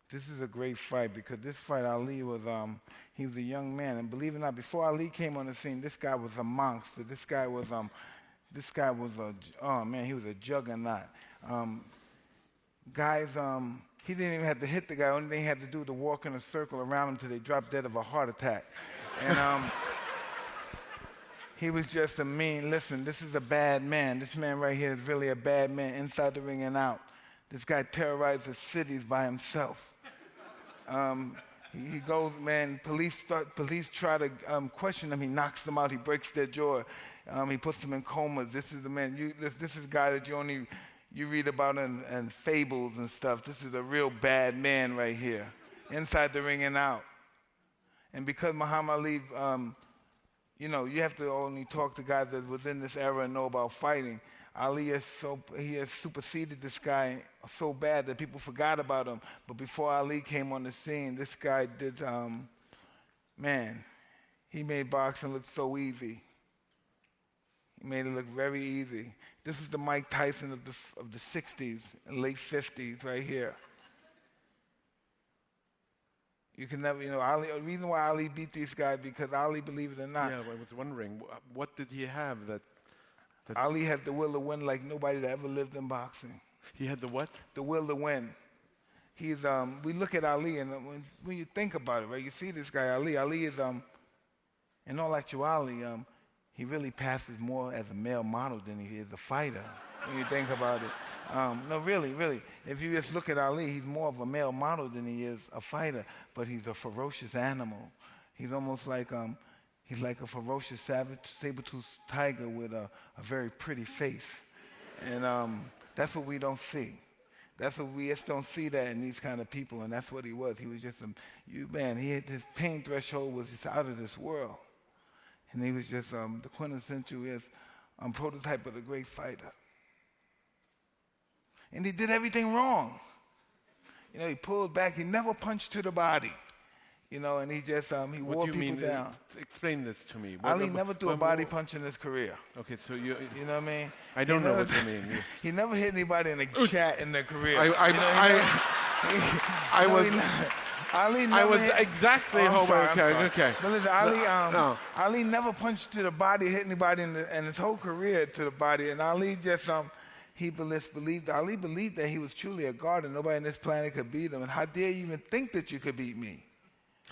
This is a great fight, because this fight, Ali was he was a young man, and believe it or not, before Ali came on the scene, this guy was a monster. He was a juggernaut. He didn't even have to hit the guy. Only thing he had to do was to walk in a circle around him until they dropped dead of a heart attack. And he was just listen, this is a bad man. This man right here is really a bad man, inside the ring and out. This guy terrorizes cities by himself. He goes, man, police try to question him. He knocks them out. He breaks their jaw. He puts them in comas. This is the man. This is a guy that you read about in fables and stuff. This is a real bad man right here, inside the ring and out. And because Muhammad Ali, you have to only talk to guys that within this era and know about fighting. Ali has superseded this guy so bad that people forgot about him. But before Ali came on the scene, this guy did, he made boxing look so easy. He made it look very easy. This is the Mike Tyson of the 60s and late 50s right here. You can never, Ali, the reason why Ali beat these guys, because Ali, believe it or not.
Yeah, I was wondering, what did he have that
Ali had the will to win like nobody that ever lived in boxing.
He had the what?
The will to win. We look at Ali, and when you think about it, right, you see this guy, Ali. Ali is, in all actuality, he really passes more as a male model than he is a fighter, when you think about it. No, really. If you just look at Ali, he's more of a male model than he is a fighter, but he's a ferocious animal. He's almost like, He's like a ferocious, savage, saber-toothed tiger with a very pretty face. And that's what we don't see. That's what we just don't see that in these kind of people, and that's what he was. He was just his pain threshold was just out of this world. And he was just the quintessential prototype of the great fighter. And he did everything wrong. You know, he pulled back. He never punched to the body. You know, and he just he wore people down.
Explain this to me.
Ali never threw a body punch in his career.
Okay, so you
know what I mean?
I don't know what you mean.
He never hit anybody in the chat in their career.
I was exactly
okay. But listen, Ali never punched to the body, hit anybody in his whole career to the body, and Ali just Ali believed that he was truly a god and nobody on this planet could beat him. And how dare you even think that you could beat me?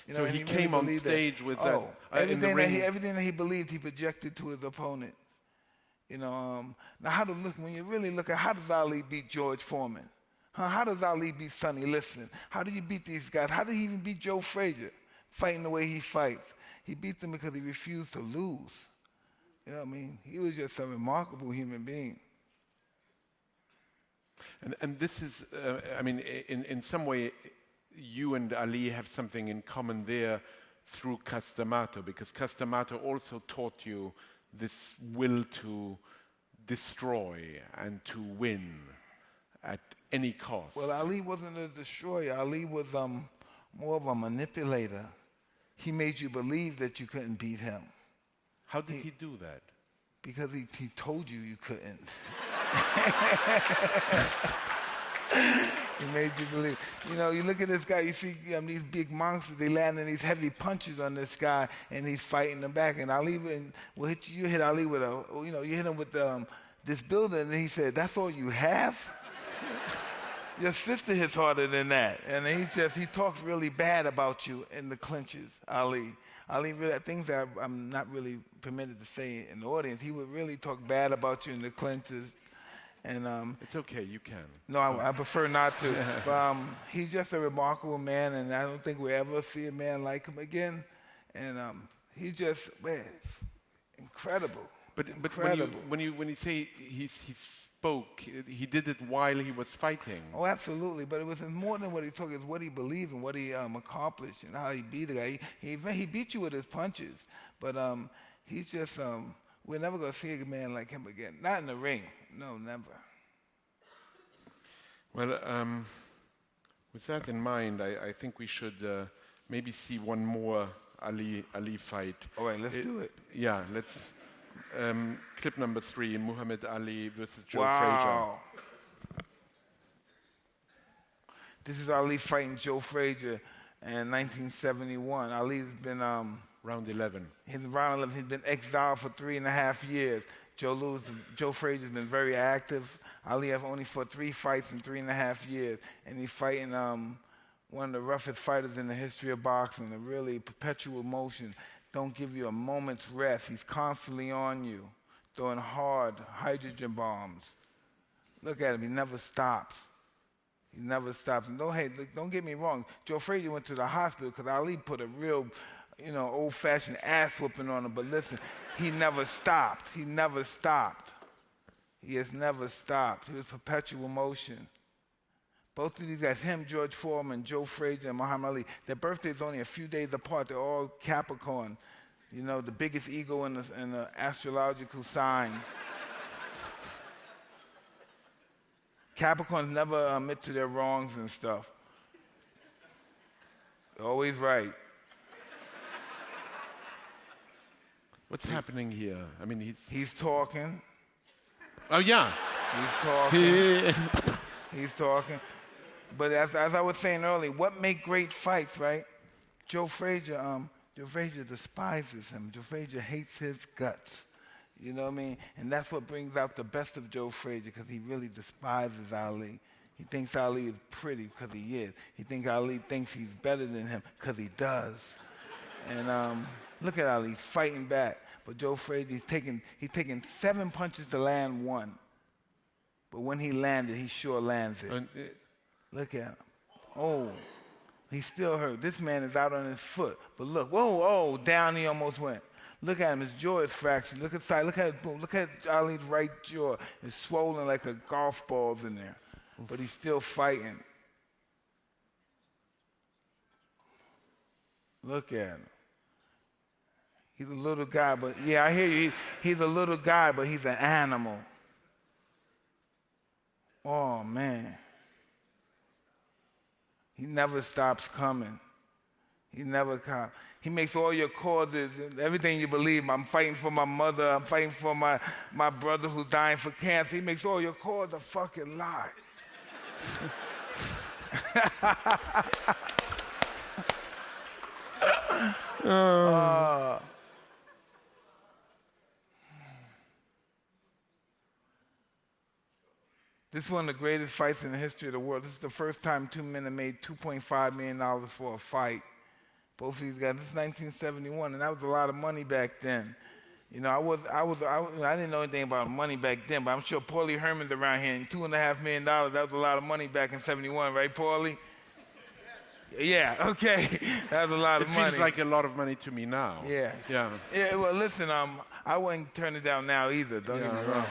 You know,
so he came on stage with that.
Everything that he believed, he projected to his opponent. You know, now when you really look at how does Ali beat George Foreman? How does Ali beat Sonny Liston? How do you beat these guys? How did he even beat Joe Frazier fighting the way he fights? He beat them because he refused to lose. You know what I mean? He was just a remarkable human being.
And this is, in some way, you and Ali have something in common there through Castamato, because Castamato also taught you this will to destroy and to win at any cost.
Well, Ali wasn't a destroyer. Ali was more of a manipulator. He made you believe that you couldn't beat him.
How did he do that?
Because he told you couldn't. He made you believe. You know, you look at this guy, you see these big monsters, they landing these heavy punches on this guy, and he's fighting them back. And Ali will hit you hit Ali with you hit him with this building, and he said, "That's all you have?" Your sister hits harder than that. And he talks really bad about you in the clinches, Ali. Ali really, things that I'm not really permitted to say in the audience, he would really talk bad about you in the clinches. And
it's okay, you can.
No, I prefer not to. But he's just a remarkable man, and I don't think we'll ever see a man like him again. And he's just, incredible.
But
incredible.
when you say he spoke, he did it while he was fighting.
Oh, absolutely. But it was more than what he took. It's what he believed and what he accomplished and how he beat the guy. He beat you with his punches. But he's just, we're never going to see a man like him again. Not in the ring. No, never.
Well, with that in mind, I think we should maybe see one more Ali fight.
All right, let's do it.
Yeah, let's. Clip number 3, Muhammad Ali versus Joe
Frazier. This is Ali fighting Joe Frazier in 1971. Ali's been...
round 11.
He's round 11. He's been exiled for 3.5 years. Joe Frazier's been very active. Ali has only fought 3 fights in 3.5 years. And he's fighting one of the roughest fighters in the history of boxing, a really perpetual motion. Don't give you a moment's rest. He's constantly on you, throwing hard hydrogen bombs. Look at him. He never stops. He never stops. And don't get me wrong. Joe Frazier went to the hospital because Ali put a real, old-fashioned ass whooping on him. But listen, he never stopped. He never stopped. He has never stopped. He was perpetual motion. Both of these guys, him, George Foreman, Joe Frazier, and Muhammad Ali, their birthdays only a few days apart. They're all Capricorn, the biggest ego in the astrological signs. Capricorns never admit to their wrongs and stuff. They're always right.
What's happening here? I mean,
he's talking.
Oh, yeah.
He's talking. He's talking. But as I was saying earlier, what make great fights, right? Joe Frazier despises him. Joe Frazier hates his guts. You know what I mean? And that's what brings out the best of Joe Frazier, because he really despises Ali. He thinks Ali is pretty because he is. He thinks Ali thinks he's better than him because he does. And look at Ali, he's fighting back. But Joe Frazier, he's taking 7 punches to land 1. But when he landed, he sure lands it. Look at him. Oh, he's still hurt. This man is out on his foot. But look, whoa, down he almost went. Look at him. His jaw is fractured. Look inside. Look at boom. Look at Ali's right jaw. It's swollen like a golf ball's in there. But he's still fighting. Look at him. He's a little guy, but yeah, I hear you. He's a little guy, but he's an animal. Oh, man. He never stops coming. He never comes. He makes all your causes, everything you believe. I'm fighting for my mother. I'm fighting for my brother who's dying for cancer. He makes all your causes a fucking lie. This is one of the greatest fights in the history of the world. This is the first time two men have made $2.5 million for a fight. Both of these guys. This is 1971, and that was a lot of money back then. You know, I didn't know anything about money back then, but I'm sure Paulie Herman's around here, and $2.5 million, that was a lot of money back in 71, right, Paulie? Yeah, okay. That was a lot of money.
It feels like a lot of money to me now.
Yeah.
Yeah.
Yeah, well, listen, I wouldn't turn it down now either, don't get me wrong.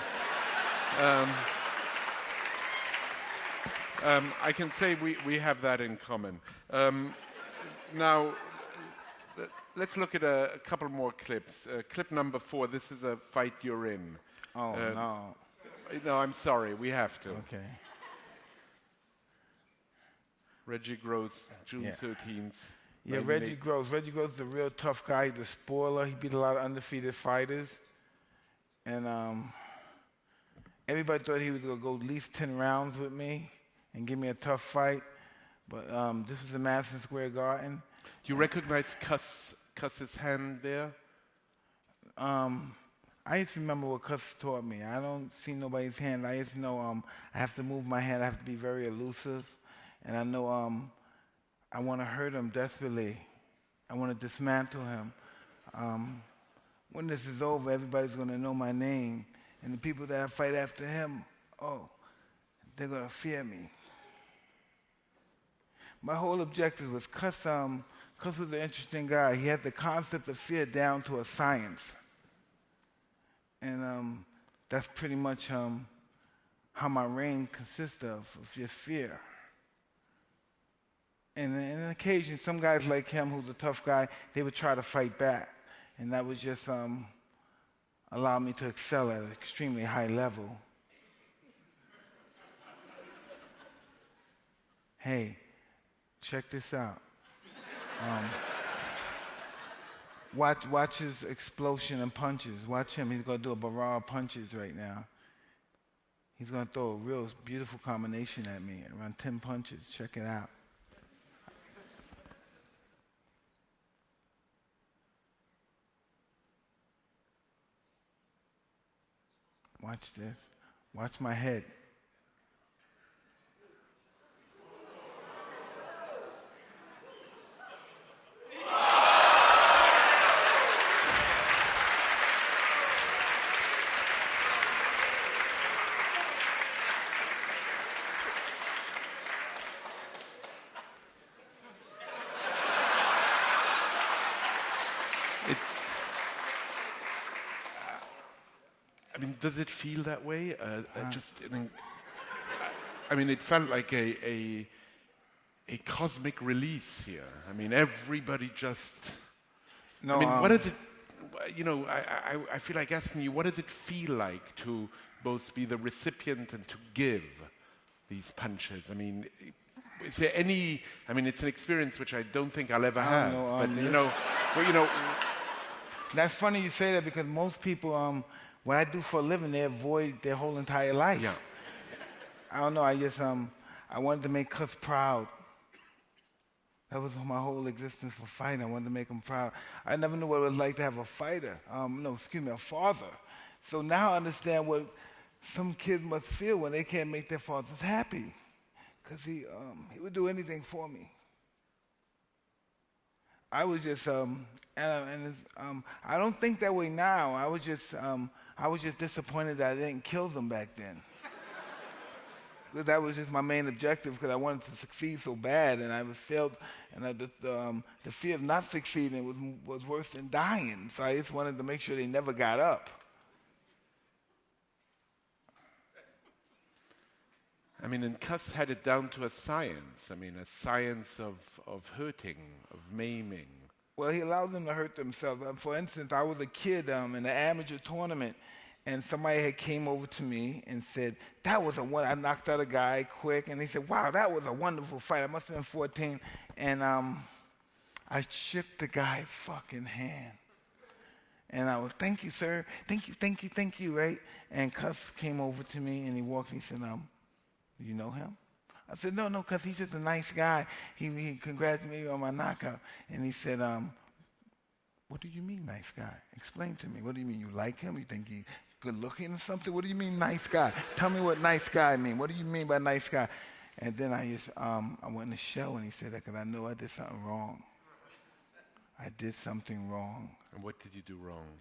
I can say we have that in common. Now, let's look at a couple more clips. Clip number 4, this is a fight you're in.
Oh, no.
No, I'm sorry, we have to.
Okay.
Reggie Gross, June 13th.
Yeah, Reggie Gross. Reggie Gross is a real tough guy. He's a spoiler. He beat a lot of undefeated fighters. And everybody thought he was going to go at least 10 rounds with me and give me a tough fight. But this was in Madison Square Garden.
Do you recognize Cuss's hand there?
I used to remember what Cuss taught me. I don't see nobody's hand. I used to know I have to move my hand. I have to be very elusive. And I know I want to hurt him desperately. I want to dismantle him. When this is over, everybody's going to know my name. And the people that fight after him, they're going to fear me. My whole objective was Cuss was an interesting guy. He had the concept of fear down to a science. And that's pretty much how my reign consists of just fear. And on an occasion, some guys like him, who's a tough guy, they would try to fight back. And that would just allow me to excel at an extremely high level. Hey, check this out. Watch his explosion and punches. Watch him. He's going to do a barrage of punches right now. He's going to throw a real beautiful combination at me, around 10 punches. Check it out. Watch this. Watch my head.
I mean, does it feel that way? It felt like a cosmic release here. I mean, everybody just.
No,
I mean, what is it? You know, I feel like asking you, what does it feel like to both be the recipient and to give these punches? I mean, is there any? I mean, it's an experience which I don't think I'll ever have. But
That's funny you say that because most people. What I do for a living, they avoid their whole entire life.
Yeah.
I don't know. I just I wanted to make Cuss proud. That was my whole existence for fighting. I wanted to make him proud. I never knew what it was like to have a fighter. A father. So now I understand what some kids must feel when they can't make their fathers happy, because he would do anything for me. I was just I don't think that way now. I was just disappointed that I didn't kill them back then. that was just my main objective because I wanted to succeed so bad, and I failed, and the fear of not succeeding was worse than dying. So I just wanted to make sure they never got up.
I mean, and Cuss had it down to a science. I mean, a science of hurting, of maiming.
Well, he allowed them to hurt themselves. For instance, I was a kid in an amateur tournament, and somebody had came over to me and said, that was I knocked out a guy quick, and he said, wow, that was a wonderful fight. I must have been 14, and I shook the guy's fucking hand. And I was, thank you, sir, thank you, right? And Cuss came over to me, and he walked, and he said, do you know him? I said, no, because he's just a nice guy. He congratulated me on my knockout. And he said, what do you mean, nice guy? Explain to me. What do you mean? You like him? You think he's good looking or something? What do you mean, nice guy? Tell me what nice guy mean. What do you mean by nice guy? And then I went in the show, and he said that because I know I did something wrong. I did something wrong.
And what did you do wrong?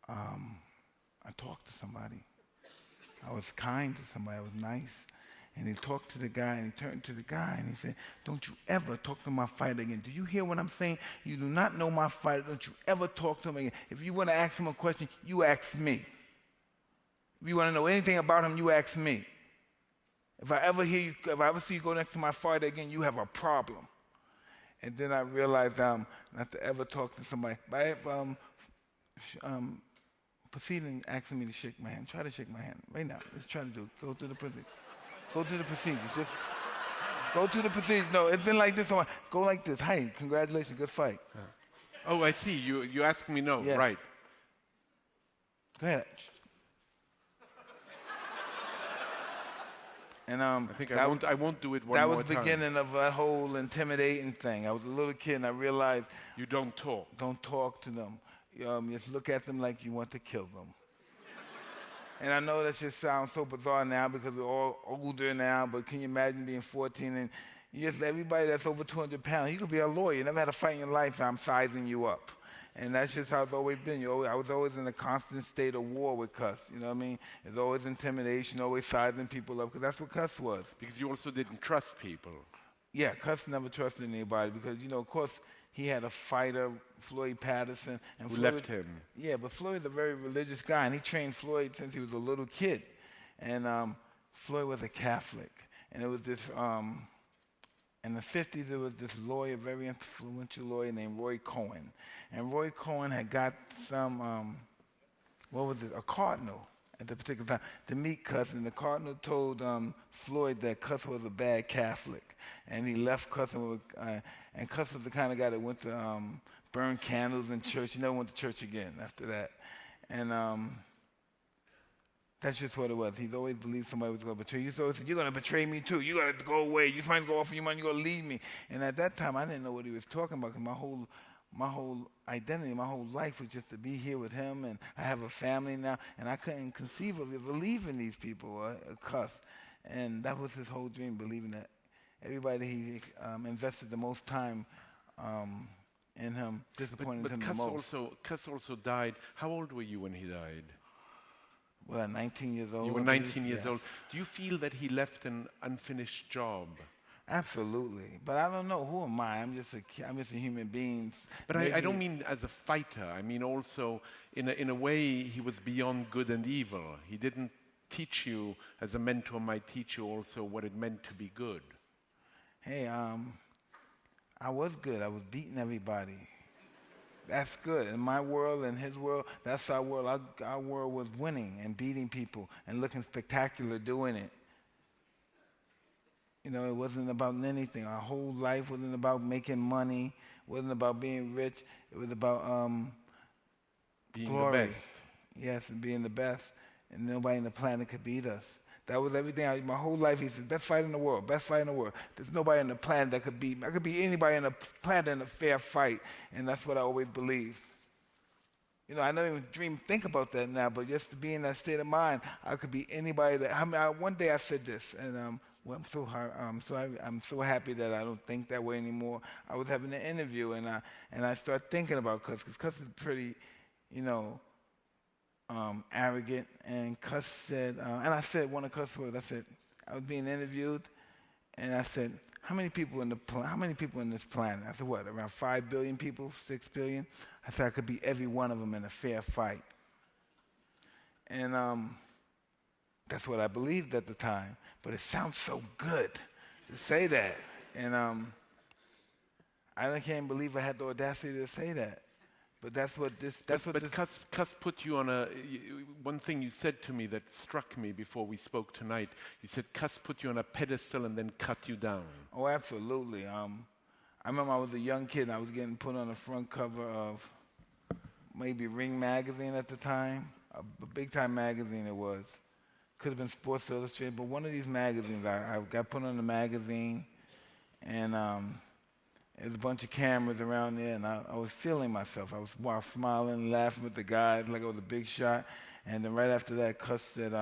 I talked to somebody. I was kind to somebody. I was nice. And he talked to the guy, and he turned to the guy, and he said, don't you ever talk to my fighter again. Do you hear what I'm saying? You do not know my fighter. Don't you ever talk to him again. If you want to ask him a question, you ask me. If you want to know anything about him, you ask me. If I ever see you go next to my fighter again, you have a problem. And then I realized not to ever talk to somebody. By proceeding, asking me to shake my hand. Try to shake my hand right now. Let's try to do it. Go through the procedures. Go through the procedures. Just go through the procedures. No, it's been like this. Go like this. Hey, congratulations, good fight.
Oh, I see. You asked me no.
Yes.
Right.
Go ahead. And
I think I won't do it one more time.
That was the beginning of that whole intimidating thing. I was a little kid, and I realized
you don't talk.
Don't talk to them. Just look at them like you want to kill them. And I know that just sounds so bizarre now because we're all older now, but can you imagine being 14 and everybody that's over 200 pounds, you could be a lawyer. You never had a fight in your life, and I'm sizing you up. And that's just how it's always been. I was always in a constant state of war with Cuss. You know what I mean? There's always intimidation, always sizing people up, because that's what Cuss was.
Because you also didn't trust people.
Yeah, Cuss never trusted anybody because, of course, he had a fighter, Floyd Patterson. And
Who left him.
Yeah, but Floyd's a very religious guy, and he trained Floyd since he was a little kid. And Floyd was a Catholic. And it was this, in the 50s, there was this lawyer, very influential lawyer named Roy Cohen. And Roy Cohen had got some, a cardinal at the particular time to meet Cuss. And the cardinal told Floyd that Cuss was a bad Catholic. And he left Cuss, and Cuss was the kind of guy that went to burn candles in church. He never went to church again after that. And that's just what it was. He's always believed somebody was going to betray you. So he said, you're going to betray me too. You're going to go away. You're trying to go off your money. You're going to leave me. And at that time, I didn't know what he was talking about because my whole identity, my whole life was just to be here with him. And I have a family now. And I couldn't conceive of it, believing these people, Cuss. And that was his whole dream, believing that everybody he invested the most time in him, disappointed him the most.
But Cuss also died. How old were you when he died?
Well, at 19 years old.
You were 19 years old. Do you feel that he left an unfinished job?
Absolutely. But I don't know. Who am I? I'm just a human being.
But I don't mean as a fighter. I mean also, in a way, he was beyond good and evil. He didn't teach you, as a mentor might teach you also, what it meant to be good.
Hey, I was good. I was beating everybody. That's good. In my world and his world, that's our world. Our world was winning and beating people and looking spectacular doing it. It wasn't about anything. Our whole life wasn't about making money. It wasn't about being rich. It was about
being
glory.
the best.
Yes, and being the best. And nobody on the planet could beat us. That was everything. My whole life, he said, best fight in the world, best fight in the world. There's nobody on the planet that could beat me. I could beat anybody on the planet in a fair fight, and that's what I always believed. I don't even think about that now, but just to be in that state of mind, I could be anybody one day I said this, and I'm so happy that I don't think that way anymore. I was having an interview, and I started thinking about Cuss, because Cuss is pretty, arrogant, and Cuss said, and I said one of Cuss words, I said, I was being interviewed, and I said, how many people in this planet? I said, what, around 5 billion people, 6 billion? I said, I could beat every one of them in a fair fight. And that's what I believed at the time. But it sounds so good to say that. And I can't believe I had the audacity to say that. But that's what this.
Cus put you on one thing you said to me that struck me before we spoke tonight. You said Cus put you on a pedestal and then cut you down.
Oh, absolutely. I remember I was a young kid and I was getting put on the front cover of maybe Ring magazine at the time, a big-time magazine it was. Could have been Sports Illustrated, but one of these magazines, I got put on the magazine, and there's a bunch of cameras around there, and I was feeling myself. I was smiling, laughing with the guys like I was a big shot. And then right after that, Cus said,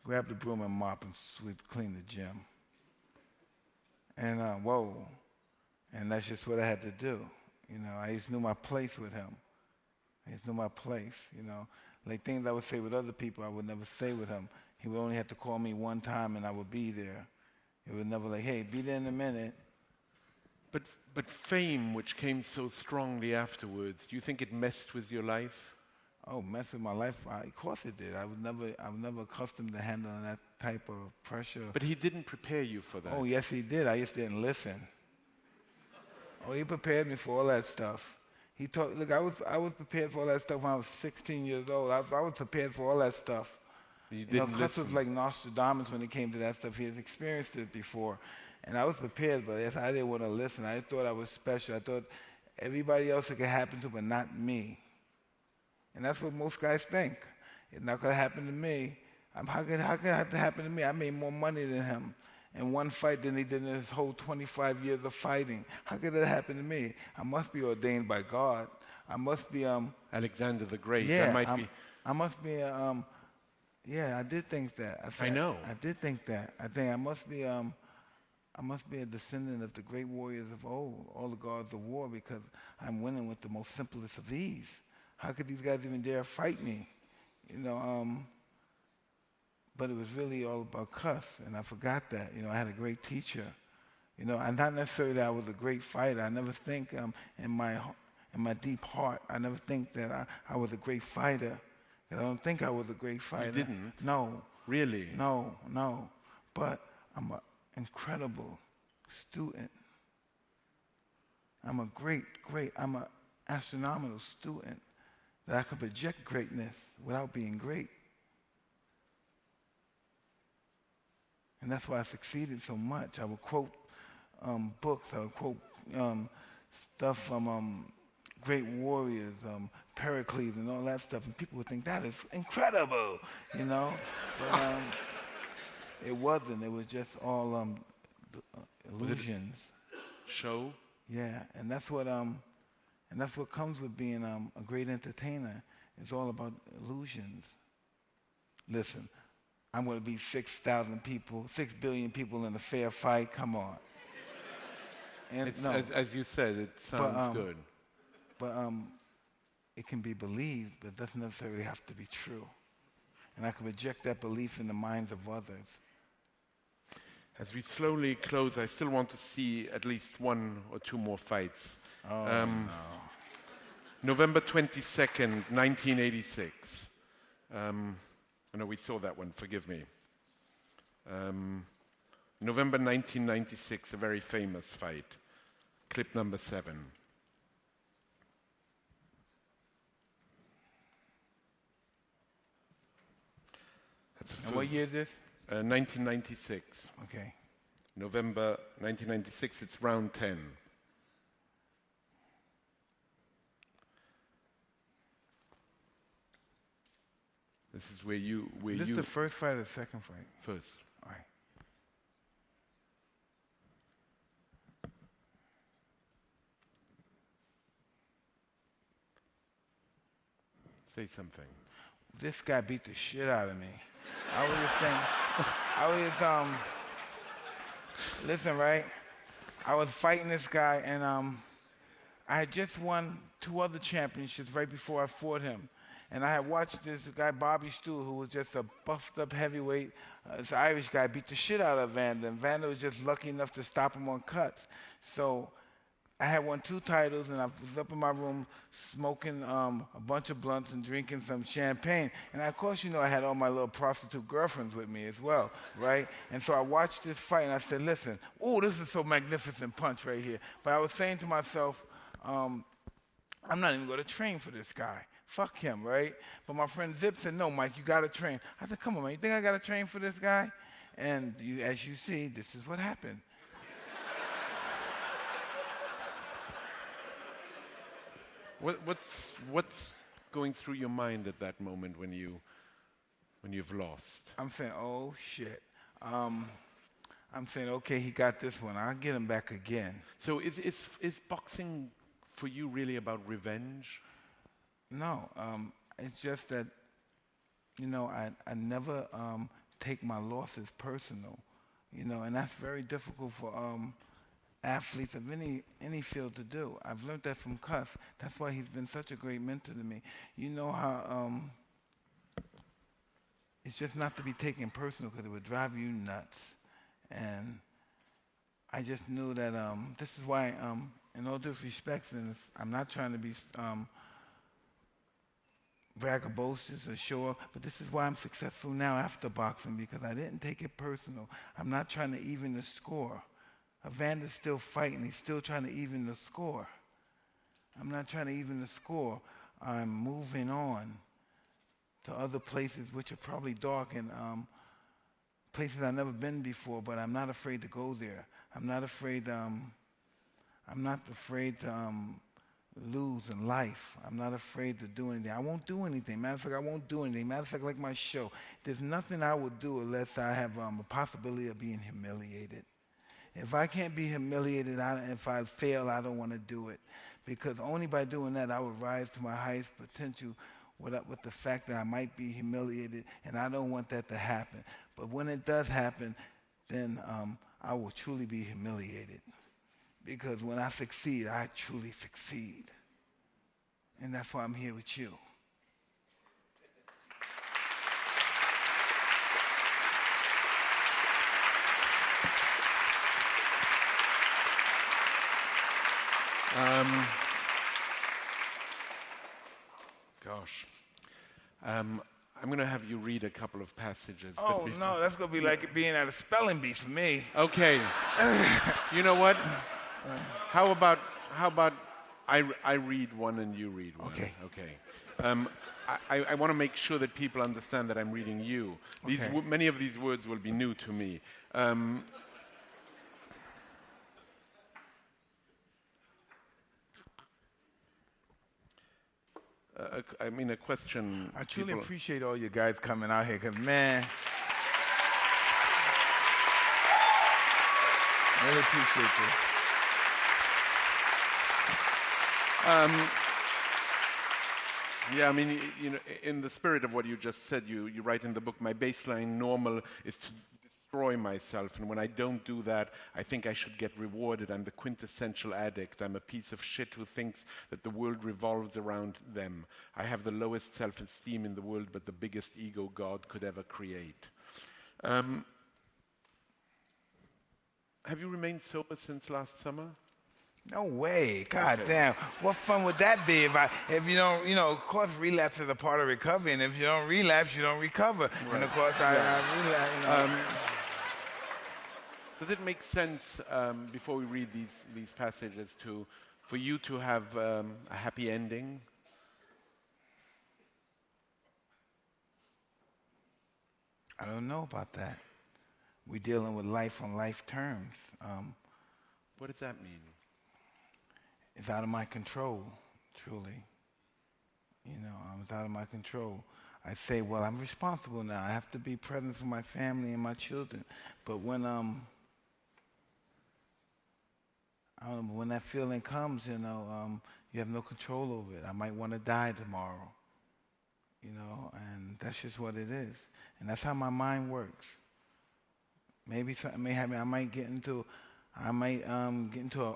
grab the broom and mop and sweep, clean the gym. And whoa. And that's just what I had to do. You know, I just knew my place with him. I just knew my place, you know. Like things I would say with other people, I would never say with him. He would only have to call me one time and I would be there. It would never like, hey, be there in a minute.
But fame, which came so strongly afterwards, do you think it messed with your life?
Oh, messed with my life? Of course it did. I was never accustomed to handling that type of pressure.
But he didn't prepare you for that.
Oh, yes, he did. I just didn't listen. Oh, he prepared me for all that stuff. He taught. Look, I was prepared for all that stuff when I was 16 years old. I was prepared for all that stuff.
You didn't
Cus was like Nostradamus when it came to that stuff. He had experienced it before. And I was prepared, but I didn't want to listen. I thought I was special. I thought everybody else it could happen to, but not me. And that's what most guys think. It's not going to happen to me. How could it have to happen to me? I made more money than him in one fight than he did in his whole 25 years of fighting. How could it happen to me? I must be ordained by God. I must be
Alexander the Great.
Yeah,
I
must be yeah, I did think that.
I know.
I did think that. I think I must be a descendant of the great warriors of old, all the gods of war, because I'm winning with the most simplest of ease. How could these guys even dare fight me? You know, but it was really all about Cus, and I forgot that. You know, I had a great teacher. You know, and not necessarily that I was a great fighter. I never think in my deep heart, I never think that I was a great fighter. I don't think I was a great fighter.
You didn't?
No.
Really?
No. But I'm an incredible student. I'm an astronomical student that I could project greatness without being great. And that's why I succeeded so much. I would quote books, I would quote stuff from great warriors, Pericles and all that stuff, and people would think that is incredible, you know. But it wasn't. It was just all illusions.
Show?
Yeah, and that's what comes with being a great entertainer. It's all about illusions. Listen, I'm going to beat 6,000 people, 6 billion people in a fair fight. Come on. And
as you said, it sounds good.
But it can be believed, but it doesn't necessarily have to be true. And I can project that belief in the minds of others.
As we slowly close, I still want to see at least one or two more fights.
Oh, no.
November 22nd, 1986. No, we saw that one, forgive me. November 1996, a very famous fight. Clip number 7.
And what year is this?
1996.
Okay.
November 1996, it's round 10. This is where you...
Is this the first fight or the second fight?
First.
All right.
Say something.
This guy beat the shit out of me. Listen, right? I was fighting this guy, and I had just won 2 other championships right before I fought him. And I had watched this guy, Bobby Steele, who was just a buffed up heavyweight. This Irish guy beat the shit out of Vander, and Vander was just lucky enough to stop him on cuts. So I had won 2 titles, and I was up in my room smoking a bunch of blunts and drinking some champagne. And of course, you know, I had all my little prostitute girlfriends with me as well, right? And so I watched this fight, and I said, listen, oh, this is so magnificent punch right here. But I was saying to myself, I'm not even going to train for this guy. Fuck him, right? But my friend Zip said, no, Mike, you got to train. I said, come on, man, you think I got to train for this guy? And as you see, this is what happened.
What's going through your mind at that moment when you've lost?
I'm saying, oh shit. I'm saying, okay, he got this one. I'll get him back again.
So is boxing for you really about revenge?
No, it's just that, you know, I never take my losses personal, you know, and that's very difficult for athletes of any field to do. I've learned that from Cuss. That's why he's been such a great mentor to me. You know how it's just not to be taken personal because it would drive you nuts. And I just knew that this is why, in all due respect, and I'm not trying to be braggadocious or show up, but this is why I'm successful now after boxing, because I didn't take it personal. I'm not trying to even the score. Evander's still fighting. He's still trying to even the score. I'm not trying to even the score. I'm moving on to other places which are probably dark and places I've never been before, but I'm not afraid to go there. I'm not afraid to lose in life. I'm not afraid to do anything. I won't do anything. Matter of fact, I won't do anything. Matter of fact, like my show, there's nothing I would do unless I have a possibility of being humiliated. If I can't be humiliated, if I fail, I don't want to do it. Because only by doing that, I would rise to my highest potential with the fact that I might be humiliated, and I don't want that to happen. But when it does happen, then I will truly be humiliated. Because when I succeed, I truly succeed. And that's why I'm here with you.
I'm going to have you read a couple of passages.
Oh, no, that's going to be like it being at a spelling bee for me.
Okay. You know what? How about I read one and you read one?
Okay.
Okay. I want to make sure that people understand that I'm reading you. Many of these words will be new to me. A question.
I truly appreciate all you guys coming out here, because, man, I really appreciate this.
Yeah, I mean, you know, in the spirit of what you just said, you write in the book, my baseline normal is to destroy myself, and when I don't do that, I think I should get rewarded. I'm the quintessential addict. I'm a piece of shit who thinks that the world revolves around them. I have the lowest self-esteem in the world, but the biggest ego God could ever create. Have you remained sober since last summer?
No way. God damn. What fun would that be if you don't, you know, of course relapse is a part of recovery, and if you don't relapse, you don't recover. Right. And of course I relapse, you know.
Does it make sense, before we read these passages, for you to have a happy ending?
I don't know about that. We're dealing with life on life terms.
What does that mean?
It's out of my control, truly. You know, it's out of my control. I say, well, I'm responsible now. I have to be present for my family and my children. But when that feeling comes, you know, you have no control over it. I might want to die tomorrow, you know, and that's just what it is. And that's how my mind works. Maybe something may happen. I might get into an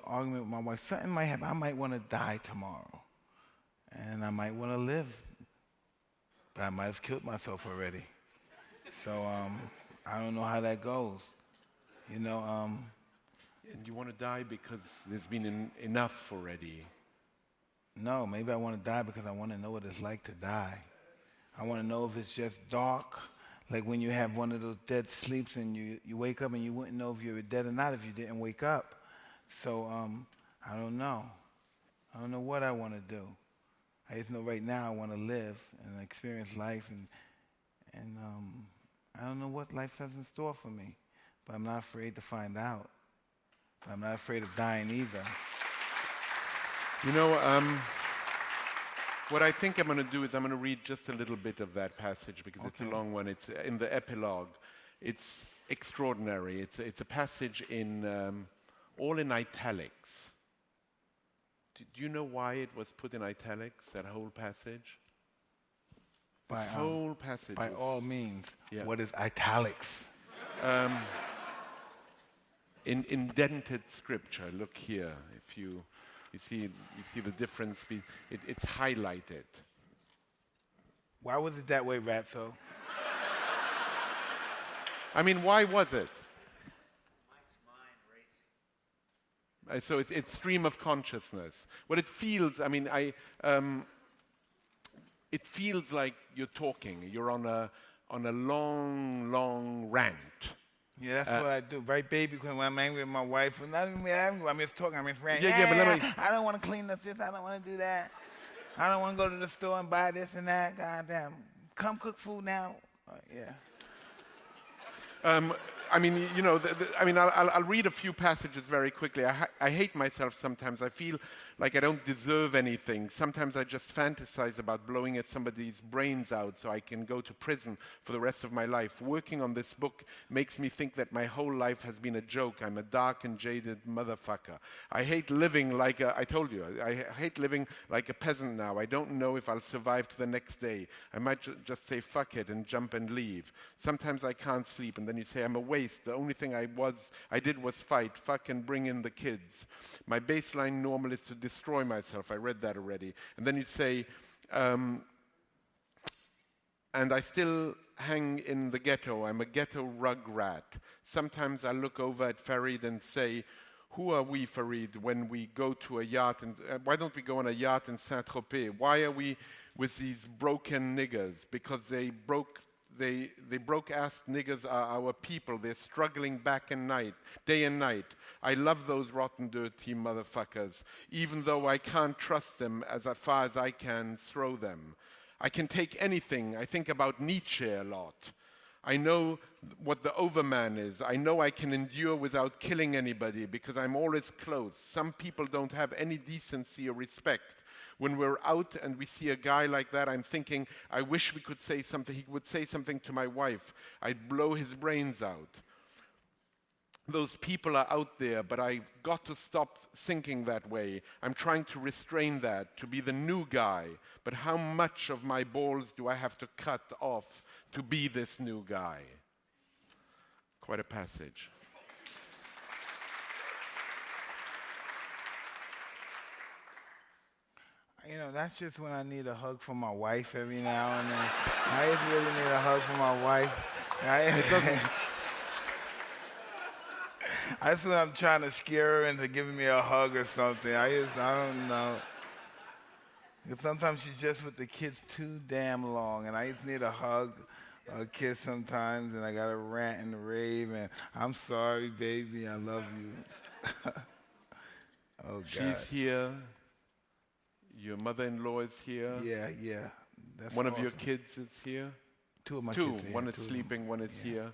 argument with my wife. Something might happen. I might want to die tomorrow, and I might want to live but I might have killed myself already. So I don't know how that goes. You know,
And you want to die because there's been enough already.
no, maybe I want to die because I want to know what it's like to die. I want to know if it's just dark, like when you have one of those dead sleeps and you wake up and you wouldn't know if you were dead or not if you didn't wake up. So I don't know. I don't know what I want to do. I just know right now I want to live and experience life, and I don't know what life has in store for me, but I'm not afraid to find out. But I'm not afraid of dying either.
You know, what I think I'm going to do is I'm going to read just a little bit of that passage because it's a long one. It's in the epilogue. It's extraordinary. It's a passage in all in italics. Do you know why it was put in italics, that whole passage? This whole passage.
By all means,
Yeah.
what is italics?
In indented scripture, look here. If you see the difference. It's highlighted.
Why was it that way, Ratso?
I mean, why was it? So it's stream of consciousness. What it feels, I mean, it feels like you're talking. You're on a long rant.
Yeah, that's what I do, right, baby? Because when I'm angry with my wife, I'm not even angry. I'm just talking. I'm just ranting.
Yeah, but let me.
I don't want to clean up this. I don't want to do that. I don't want to go to the store and buy this and that. Goddamn, come cook food now. Yeah.
I mean, you know, I'll read a few passages very quickly. I hate myself sometimes. I feel like I don't deserve anything. Sometimes I just fantasize about blowing at somebody's brains out so I can go to prison for the rest of my life. Working on this book makes me think that my whole life has been a joke. I'm a dark and jaded motherfucker. I hate living like I told you, I hate living like a peasant now. I don't know if I'll survive to the next day. I might just say fuck it and jump and leave. Sometimes I can't sleep, and then you say I'm a waste. The only thing I did was fight, fuck, and bring in the kids. My baseline normal is to destroy myself. I read that already. And then you say, and I still hang in the ghetto. I'm a ghetto rug rat. Sometimes I look over at Farid and say, who are we, Farid, when we go to a yacht? And why don't we go on a yacht in Saint-Tropez? Why are we with these broken niggers? Because they broke-assed niggers are our people. They're struggling day and night. I love those rotten, dirty motherfuckers, even though I can't trust them as far as I can throw them. I can take anything. I think about Nietzsche a lot. I know what the overman is. I know I can endure without killing anybody because I'm always close. Some people don't have any decency or respect. When we're out and we see a guy like that, I'm thinking, I wish we could say something. He would say something to my wife. I'd blow his brains out. Those people are out there, but I've got to stop thinking that way. I'm trying to restrain that, to be the new guy. But how much of my balls do I have to cut off to be this new guy? Quite a passage.
You know, that's just when I need a hug from my wife every now and then. I just really need a hug from my wife. That's when I'm trying to scare her into giving me a hug or something. I don't know. Because sometimes she's just with the kids too damn long, and I just need a hug, a kiss sometimes, and I got to rant and rave, and I'm sorry, baby, I love you. Oh, God.
She's here. Your mother-in-law is here.
Yeah. That's
one
awesome.
of your kids is here.
Two of my kids. Yeah,
one is sleeping, one is here.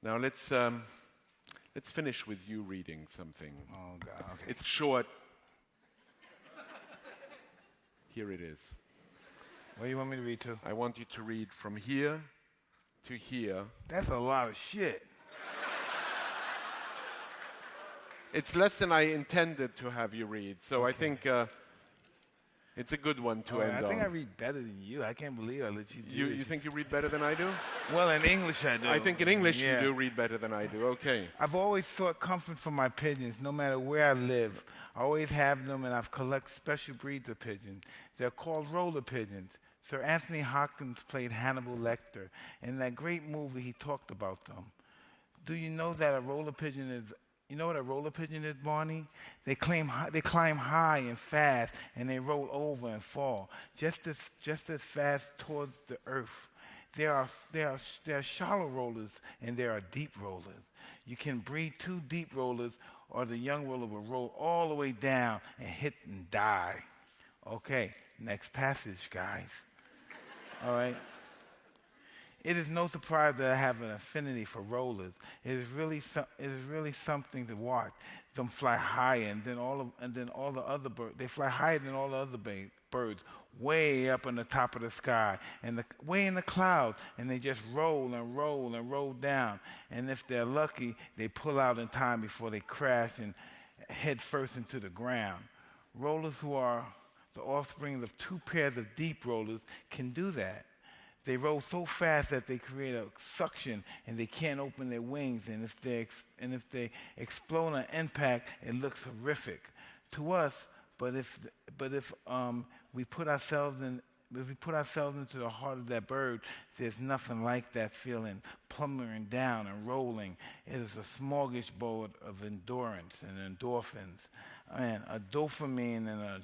Now let's finish with you reading something.
Oh, God. Okay.
It's short. Here it is.
What do you want me to read to?
I want you to read from here to here.
That's a lot of shit.
It's less than I intended to have you read, so okay. I think It's a good one to
All right,
end
I think
on.
I read better than you. I can't believe I let you do
You
this.
think you read better than I do?
Well, in English I do.
I think in English
Yeah.
you do read better than I do. Okay.
I've always sought comfort from my pigeons, no matter where I live. I always have them, and I've collected special breeds of pigeons. They're called roller pigeons. Sir Anthony Hopkins played Hannibal Lecter. In that great movie, he talked about them. Do you know that a roller pigeon is? You know what a roller pigeon is, Barney? They climb high and fast, and they roll over and fall just as fast towards the earth. There are shallow rollers and there are deep rollers. You can breed two deep rollers, or the young roller will roll all the way down and hit and die. Okay, next passage, guys. All right. It is no surprise that I have an affinity for rollers. It is really something to watch them fly higher, and then all the other birds. They fly higher than all the other birds, way up on the top of the sky, and way in the clouds, and they just roll and roll and roll down. And if they're lucky, they pull out in time before they crash and head first into the ground. Rollers who are the offspring of two pairs of deep rollers can do that. They roll so fast that they create a suction, and they can't open their wings. And if they explode on impact, it looks horrific to us. But if we put ourselves into the heart of that bird, there's nothing like that feeling, plummeting down and rolling. It is a smorgasbord of endurance and endorphins, and a dopamine and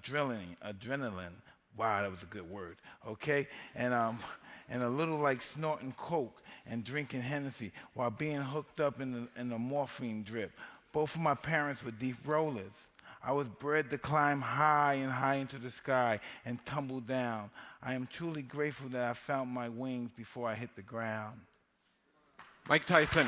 adrenaline. Wow, that was a good word. Okay, and a little like snorting coke and drinking Hennessy while being hooked up in the morphine drip. Both of my parents were deep rollers. I was bred to climb high and high into the sky and tumble down. I am truly grateful that I found my wings before I hit the ground.
Mike Tyson.